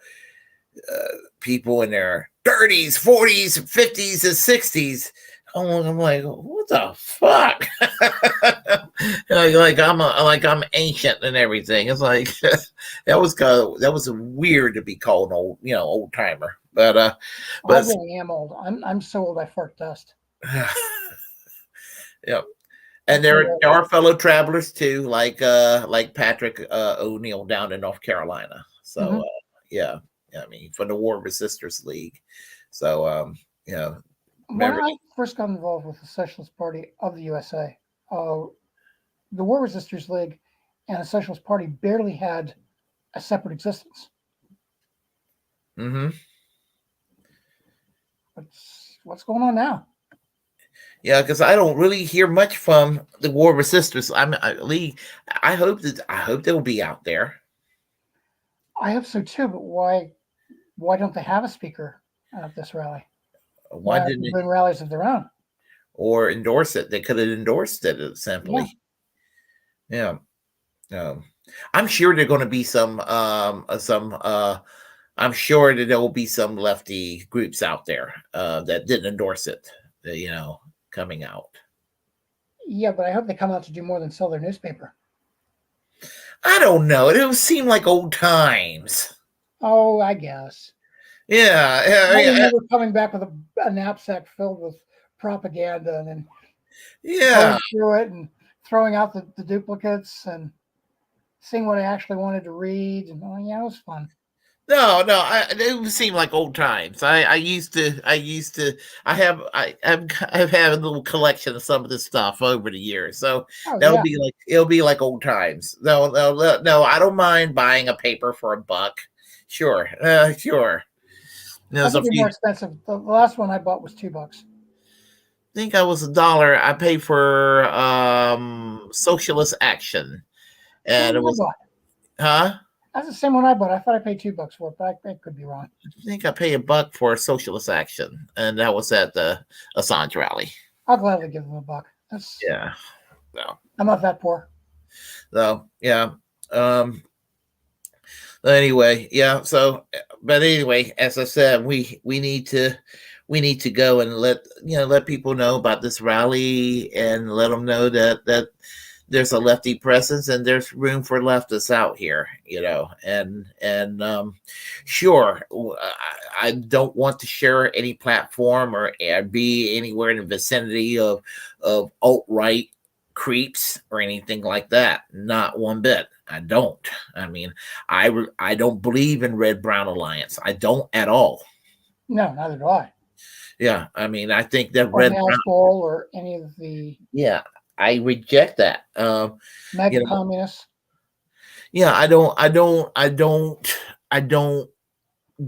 people in their 30s, 40s, 50s, and 60s. I'm like, what the fuck? like I'm ancient and everything. It's like that was weird to be called an old timer. But
I really am old. I'm so old I fart dust.
Yeah. And there are fellow travelers too, like Patrick O'Neill down in North Carolina. So yeah, I mean, for the War Resisters League. So
when I first got involved with the Socialist Party of the USA, the War Resisters League and the Socialist Party barely had a separate existence.
Mm-hmm.
What's going on now?
Yeah, because I don't really hear much from the War Resisters. I hope they'll be out there.
I hope so too, but why don't they have a speaker at this rally?
Why didn't they
bring rallies of their own?
Or endorse it? They could have endorsed it simply. Yeah. I'm sure there's going to be some. I'm sure that there will be some lefty groups out there that didn't endorse it. Coming out.
Yeah, but I hope they come out to do more than sell their newspaper.
I don't know. It would seem like old times.
Oh, I guess.
Yeah.
I remember coming back with a knapsack filled with propaganda and then going through it and throwing out the duplicates and seeing what I actually wanted to read. And it was fun.
No, it would seem like old times. I've had a little collection of some of this stuff over the years, so it'll be like old times. No, I don't mind buying a paper for $1. Sure. Sure.
I think more expensive. The last one I bought was $2.
I think I was $1. I paid for Socialist Action, and it was
That's the same one I bought. I thought I paid $2 for it, but I could be wrong.
I think I paid $1 for Socialist Action, and that was at the Assange rally.
I'll gladly give them $1.
No,
I'm not that poor.
So yeah. Anyway, yeah. So, but anyway, as I said, we need to go and let people know about this rally and let them know that there's a lefty presence and there's room for leftists out here, and sure, I don't want to share any platform or be anywhere in the vicinity of alt-right creeps or anything like that. Not one bit. I don't. I mean, I don't believe in Red-Brown Alliance. I don't at all.
No, neither do I.
Yeah, I mean, I think that
Red-Brown or any of the
I reject that.
MAGA communists.
Yeah, I don't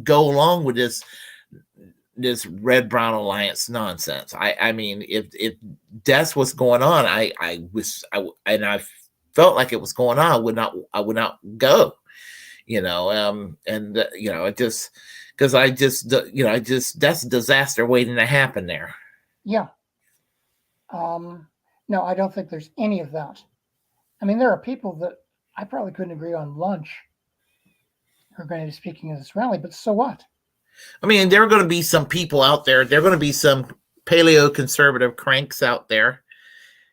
go along with this red brown alliance nonsense. I mean, if that's what's going on, I felt like it was going on, I would not go, it just, because that's a disaster waiting to happen there.
Yeah. No, I don't think there's any of that. I mean, there are people that I probably couldn't agree on lunch who are going to be speaking at this rally, but so what?
I mean, there are going to be some people out there. There are going to be some paleo conservative cranks out there.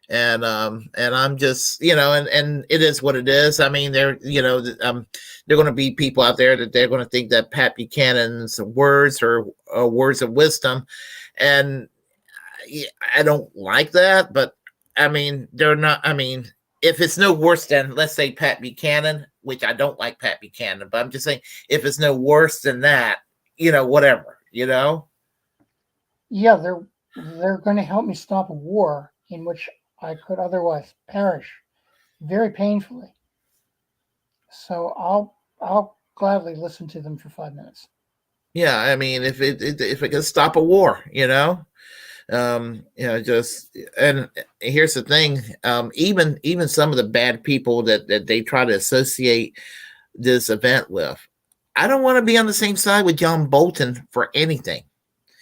And I'm just, and it is what it is. I mean, there are going to be people out there that they're going to think that Pat Buchanan's words are words of wisdom. And I don't like that, but I mean, they're not, I mean, if it's no worse than, let's say, Pat Buchanan, which I don't like Pat Buchanan, but I'm just saying, if it's no worse than that, whatever, Yeah,
they're going to help me stop a war in which I could otherwise perish very painfully. So I'll gladly listen to them for 5 minutes.
Yeah, I mean, if it can stop a war, just, and here's the thing, even some of the bad people that they try to associate this event with, I don't want to be on the same side with John Bolton for anything.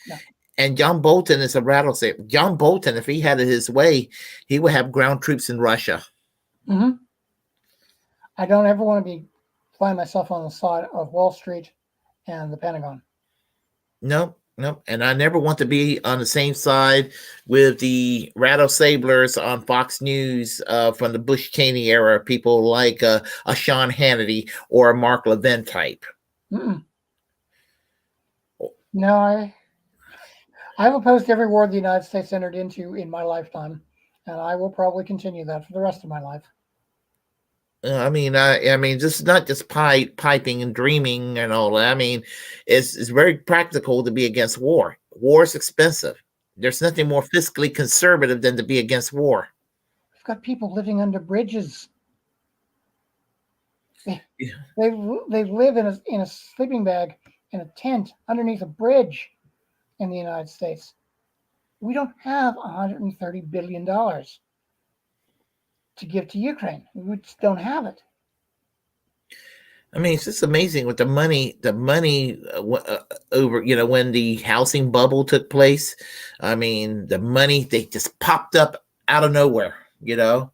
No.
And John Bolton is a rattlesnake. John Bolton, if he had it his way, he would have ground troops in Russia.
Mm-hmm. I don't ever want to find myself on the side of Wall Street and the Pentagon.
No. And I never want to be on the same side with the rattle-sablers on Fox News from the Bush-Cheney era, people like a Sean Hannity or a Mark Levin type.
Mm-mm. No, I've opposed every war the United States entered into in my lifetime, and I will probably continue that for the rest of my life.
I mean, this is not just piping and dreaming and all that. I mean, it's very practical to be against war. War is expensive. There's nothing more fiscally conservative than to be against war.
We've got people living under bridges. They live in a sleeping bag in a tent underneath a bridge in the United States. We don't have $130 billion to give to Ukraine. We just don't have it.
I mean, it's just amazing with the money over, when the housing bubble took place. I mean, the money, they just popped up out of nowhere,
Yeah.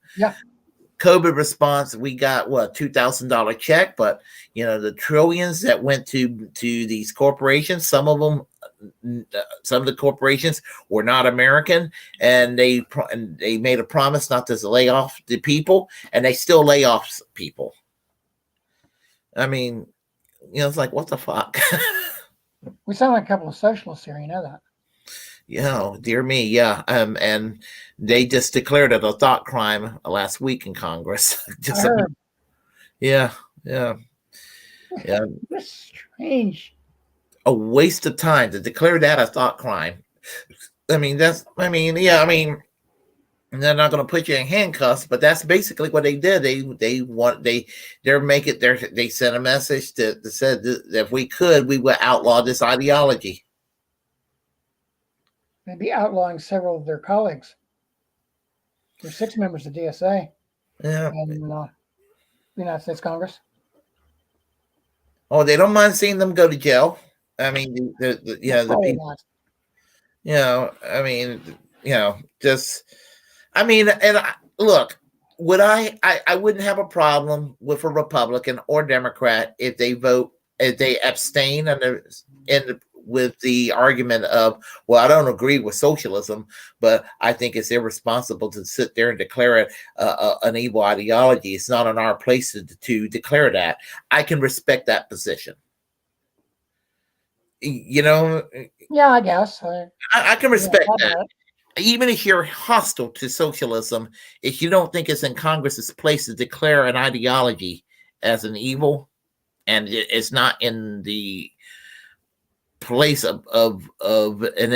COVID response, we got $2,000 check, but the trillions that went to these corporations, some of the corporations were not American, and they made a promise not to lay off the people, and they still lay off people. I mean, it's like, what the fuck?
We sound like a couple of socialists here, you know that.
Dear me, yeah. And they just declared it a thought crime last week in Congress. Yeah.
It's strange.
A waste of time to declare that a thought crime. I mean, they're not going to put you in handcuffs, but that's basically what they did. They sent a message that said that if we could, we would outlaw this ideology.
They'd be outlawing several of their colleagues. There's 6 members of DSA in the United States Congress.
Oh, they don't mind seeing them go to jail. I mean, the people. Look, would I wouldn't have a problem with a Republican or Democrat if they abstain with the argument of, well, I don't agree with socialism, but I think it's irresponsible to sit there and declare it an evil ideology. It's not on our place to declare that. I can respect that position.
Yeah, I guess.
I can respect that. Even if you're hostile to socialism, if you don't think it's in Congress's place to declare an ideology as an evil, and it's not in the place of an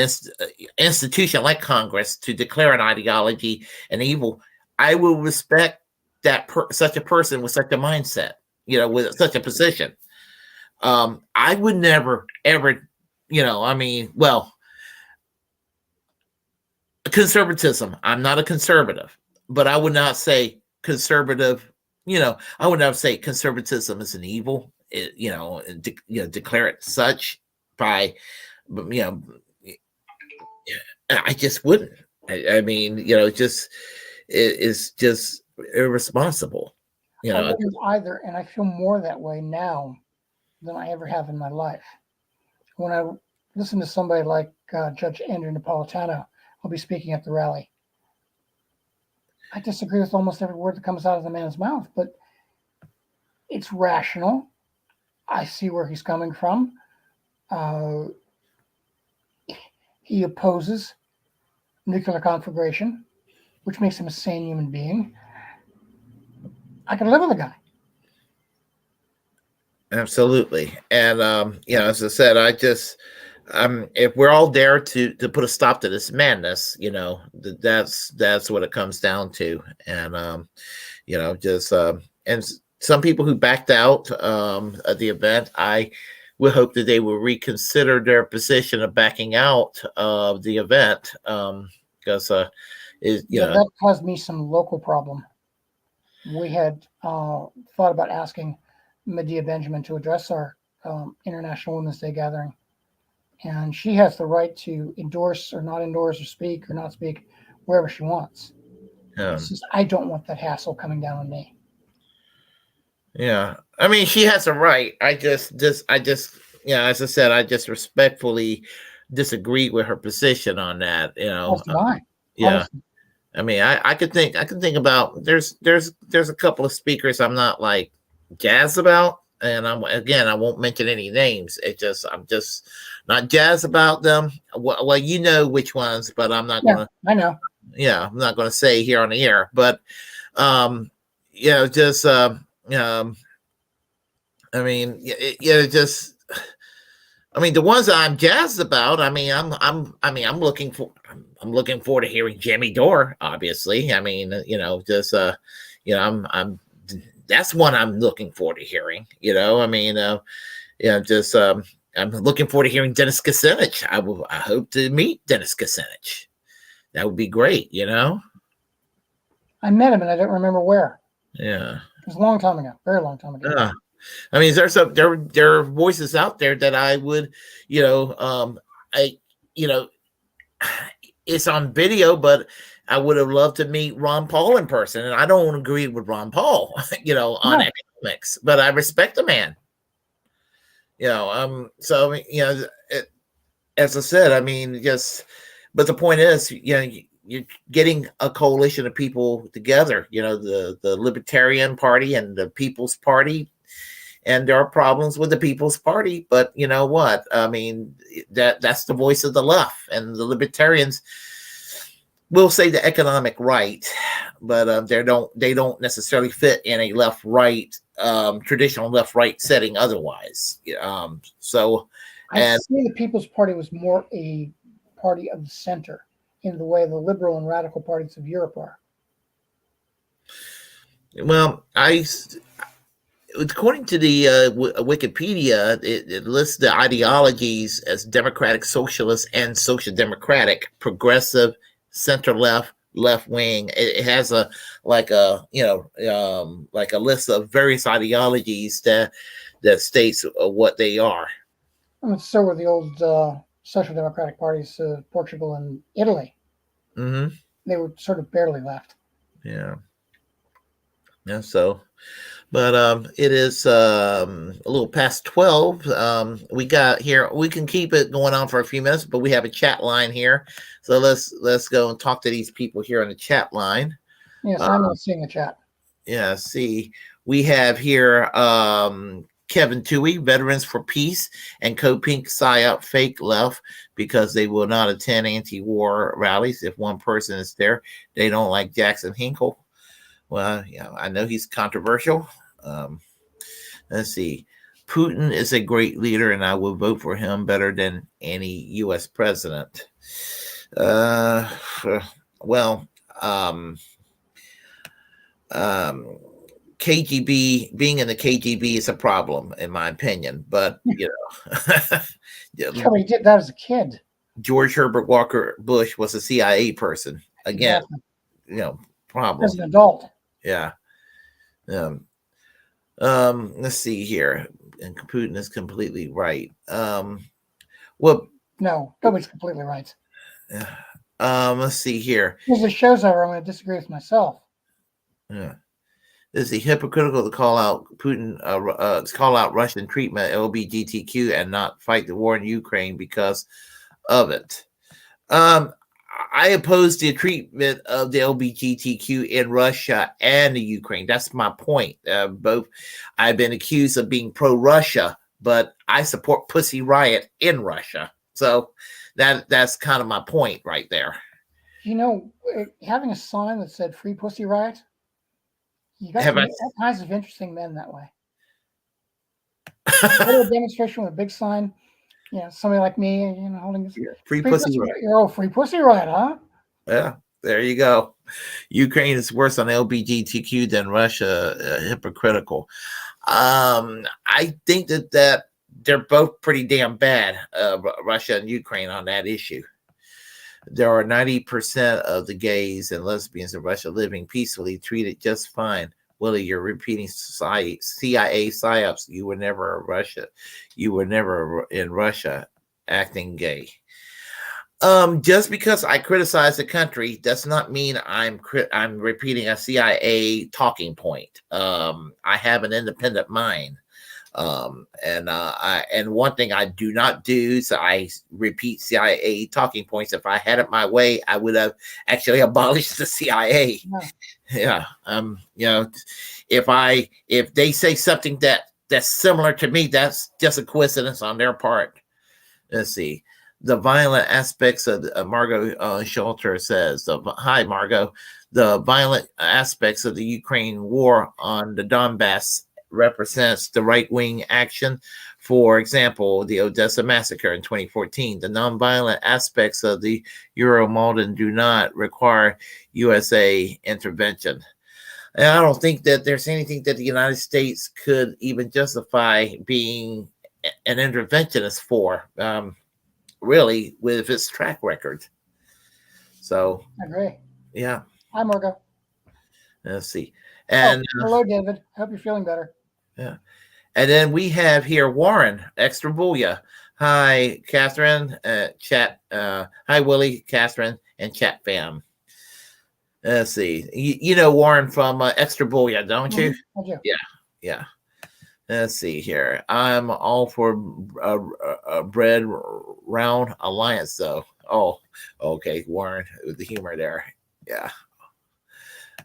institution like Congress to declare an ideology an evil, I will respect that such a person with such a mindset, with such a position. I would never ever, well, conservatism. I'm not a conservative, but I would not say conservative. I would not say conservatism is an evil. Declare it such by, I just wouldn't. I mean, it is just irresponsible.
I wouldn't either, and I feel more that way now than I ever have in my life. When I listen to somebody like Judge Andrew Napolitano, I'll be speaking at the rally. I disagree with almost every word that comes out of the man's mouth, but it's rational. I see where he's coming from. He opposes nuclear conflagration, which makes him a sane human being. I can live with the guy.
Absolutely. And, as I said, if we're all there to put a stop to this madness, that's what it comes down to. And, and some people who backed out at the event, I would hope that they will reconsider their position of backing out of the event. Because,
that caused me some local problem. We had thought about asking Medea Benjamin to address our International Women's Day gathering. And she has the right to endorse or not endorse or speak or not speak wherever she wants. It's just, I don't want that hassle coming down on me.
Yeah. I mean, she has a right. I just, as I said, I just respectfully disagree with her position on that, Yeah. Honestly. I mean, I could think about there's a couple of speakers I'm not like jazzed about, and I won't mention any names. I'm just not jazzed about them. Well, you know which ones, but I'm not gonna.
I know.
Yeah, I'm not gonna say here on the air, but I mean, the ones that I'm jazzed about. I mean, I'm looking forward to hearing Jimmy Dore. Obviously, I mean, that's one I'm looking forward to hearing. I'm looking forward to hearing Dennis Kucinich. I hope to meet Dennis Kucinich. That would be great.
I met him, and I don't remember where.
Yeah,
it was a long time ago, very long time ago.
I mean, there are voices out there that I would, it's on video, but I would have loved to meet Ron Paul in person, and I don't agree with Ron Paul, on economics, but I respect the man. So as I said, I mean, but the point is, you're getting a coalition of people together, the Libertarian Party and the People's Party. And there are problems with the People's Party, but you know what? I mean, that's the voice of the left, and the Libertarians will say the economic right, but they don't necessarily fit in a left-right traditional left-right setting. Otherwise, so
I see the People's Party was more a party of the center in the way the liberal and radical parties of Europe are.
Well, according to the Wikipedia, it lists the ideologies as democratic, socialist, and social democratic, progressive, center left, left wing. It has a list of various ideologies that states what they are.
And so were the old social democratic parties, Portugal and Italy.
Mm-hmm.
They were sort of barely left.
Yeah. Yeah. So. But it is a little past 12. We got here. We can keep it going on for a few minutes, but we have a chat line here. So let's go and talk to these people here on the chat line.
Yes, I'm not seeing the chat.
Yeah, see, we have here Kevin Toohey, Veterans for Peace, and Co-Pink PSYOP fake left because they will not attend anti-war rallies. If one person is there, they don't like Jackson Hinkle. Well, I know he's controversial. Let's see. Putin is a great leader, and I will vote for him better than any U.S. president. KGB, being in the KGB is a problem, in my opinion. But,
Yeah, he did that as a kid.
George Herbert Walker Bush was a CIA person. Again,
Exactly.
Problem.
As an adult.
Yeah. Let's see here. And Putin is completely right. Well,
no, nobody's completely right.
Let's see here.
As the show's over, I'm going to disagree with myself.
Yeah. Is it hypocritical to call out Putin, call out Russian treatment LGBTQ and not fight the war in Ukraine because of it? I oppose the treatment of the LGBTQ in Russia and the Ukraine. That's my point. Both, I've been accused of being pro-Russia, but I support Pussy Riot in Russia. So that's kind of my point right there.
Having a sign that said "Free Pussy Riot," you got all kinds of interesting men that way. A demonstration with a big sign. Somebody like me, holding this
free pussy riot.
Oh, free pussy riot, huh?
Yeah, there you go. Ukraine is worse on LGBTQ than Russia. Hypocritical. I think that they're both pretty damn bad, Russia and Ukraine, on that issue. There are 90% of the gays and lesbians in Russia living peacefully, treated just fine. Willie, you're repeating CIA psyops. You were never Russia. You were never in Russia acting gay. Just because I criticize the country does not mean I'm repeating a CIA talking point. I have an independent mind. And one thing I do not do, so I repeat CIA talking points. If I had it my way, I would have actually abolished the CIA. Yeah. If they say something that's similar to me, that's just a coincidence on their part. Let's see. The violent aspects of Margot Schulter says, hi, Margot. The violent aspects of the Ukraine war on the Donbass represents the right-wing action. For example, the Odessa massacre in 2014. The nonviolent aspects of the Euromaidan do not require USA intervention. And I don't think that there's anything that the United States could even justify being an interventionist for, really, with its track record. So,
I agree.
Yeah.
Hi, Margo.
Let's see. And
hello, David. Hope you're feeling better.
Yeah. And then we have here Warren Extra Booyah. Hi, Catherine. Chat. Hi, Willie, Catherine, and chat fam. Let's see. You know Warren from Extra Booyah, don't you?
I do.
Yeah. Let's see here. I'm all for a bread round alliance, though. Oh, okay, Warren, with the humor there. Yeah.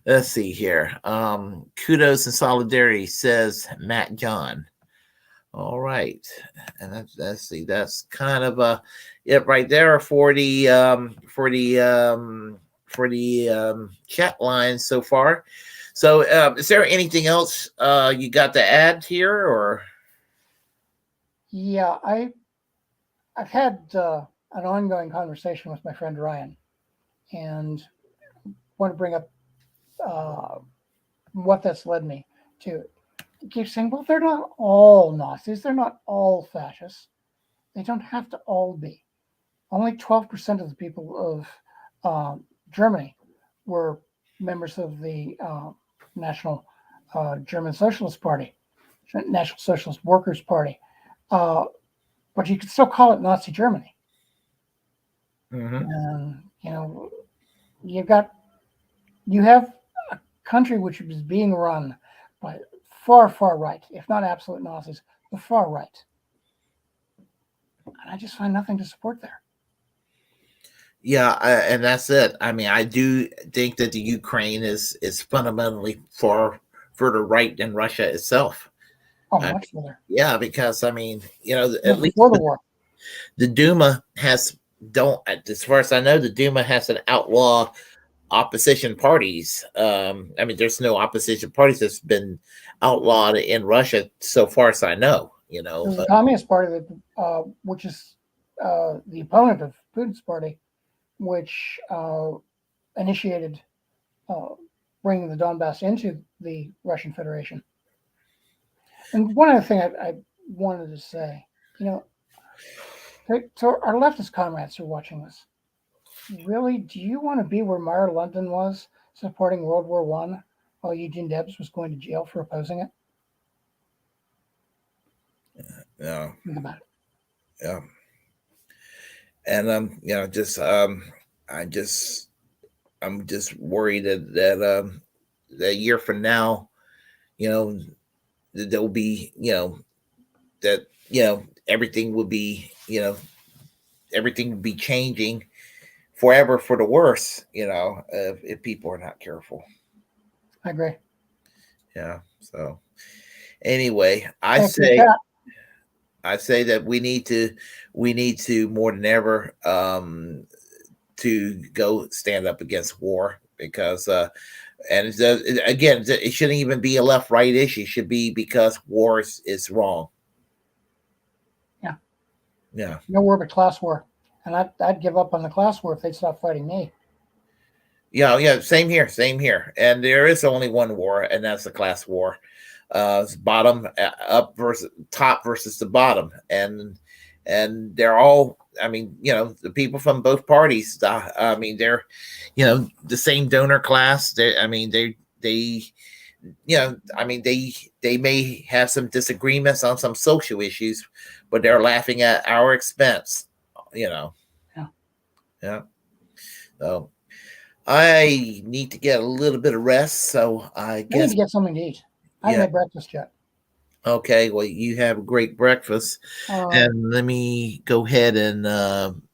Let's see here. Kudos and solidarity, says Matt John. All right, and let's see. That's kind of it right there for the chat line so far. So, is there anything else you got to add here, or?
Yeah, I've had an ongoing conversation with my friend Ryan, and want to bring up what that's led me to. Keep saying, well, they're not all Nazis, they're not all fascists. They don't have to all be. Only 12% of the people of Germany were members of the National German Socialist Party, National Socialist Workers' Party. But you could still call it Nazi Germany.
Mm-hmm.
And, you have a country which is being run by far right, if not absolute Nazis, the far right. And I just find nothing to support there.
Yeah, and that's it. I mean, I do think that the Ukraine is fundamentally further right than Russia itself.
Oh, much further.
Yeah, because I mean, at least
before the war,
the Duma as far as I know, the Duma has an outlaw opposition parties. I mean, there's no opposition parties that's been outlawed in Russia so far as I know.
There's the Communist Party, which is the opponent of Putin's party, which initiated bringing the Donbass into the Russian Federation. And one other thing I wanted to say, to our leftist comrades who are watching this, really, do you want to be where Meyer London was supporting World War I while Eugene Debs was going to jail for opposing it?
Yeah.
Think about it.
Yeah. And I'm just worried that a year from now, there'll be, that everything will be, everything will be changing forever for the worse, if people are not careful.
I agree.
Yeah. So anyway, I say that we need to more than ever to go stand up against war, because and again, it shouldn't even be a left-right issue. It should be because war is wrong. Yeah.
No war but class war. And I'd give up on the class war if they'd stop fighting me.
Yeah, same here. And there is only one war, and that's the class war. It's bottom up versus top versus the bottom, and they're all, the people from both parties, they're the same donor class. They may have some disagreements on some social issues, but they're laughing at our expense. Yeah. So I need to get a little bit of rest, so I guess
I need to get something to eat. I haven't had breakfast yet.
Okay, well, you have a great breakfast, and let me go ahead and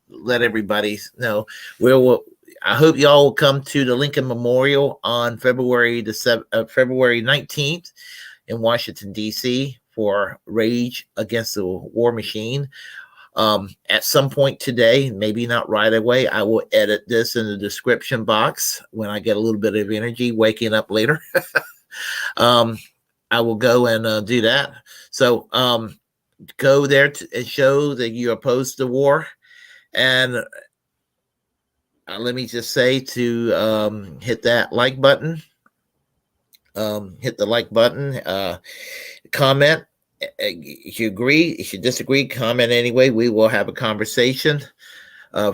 let everybody know. I hope y'all will come to the Lincoln Memorial on February 19th in Washington, D.C. for Rage Against the War Machine. At some point today, maybe not right away, I will edit this in the description box when I get a little bit of energy waking up later. I will go and do that. So go there and show that you oppose the war. And let me just say to hit that like button. Hit the like button. Comment. If you agree, if you disagree, comment anyway. We will have a conversation.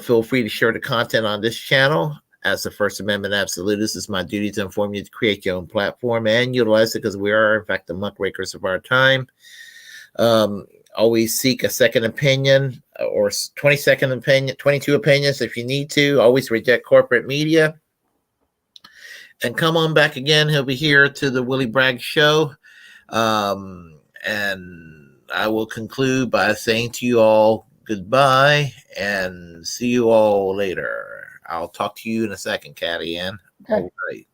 Feel free to share the content on this channel. As the First Amendment absolutist, it's my duty to inform you to create your own platform and utilize it, because we are, in fact, the muckrakers of our time. Always seek a second opinion or 22nd opinion, 22 opinions if you need to. Always reject corporate media. And come on back again. He'll be here to the Willy Bragg Show. And I will conclude by saying to you all goodbye and see you all later. I'll talk to you in a second, Catty Ann.
Okay.
All right.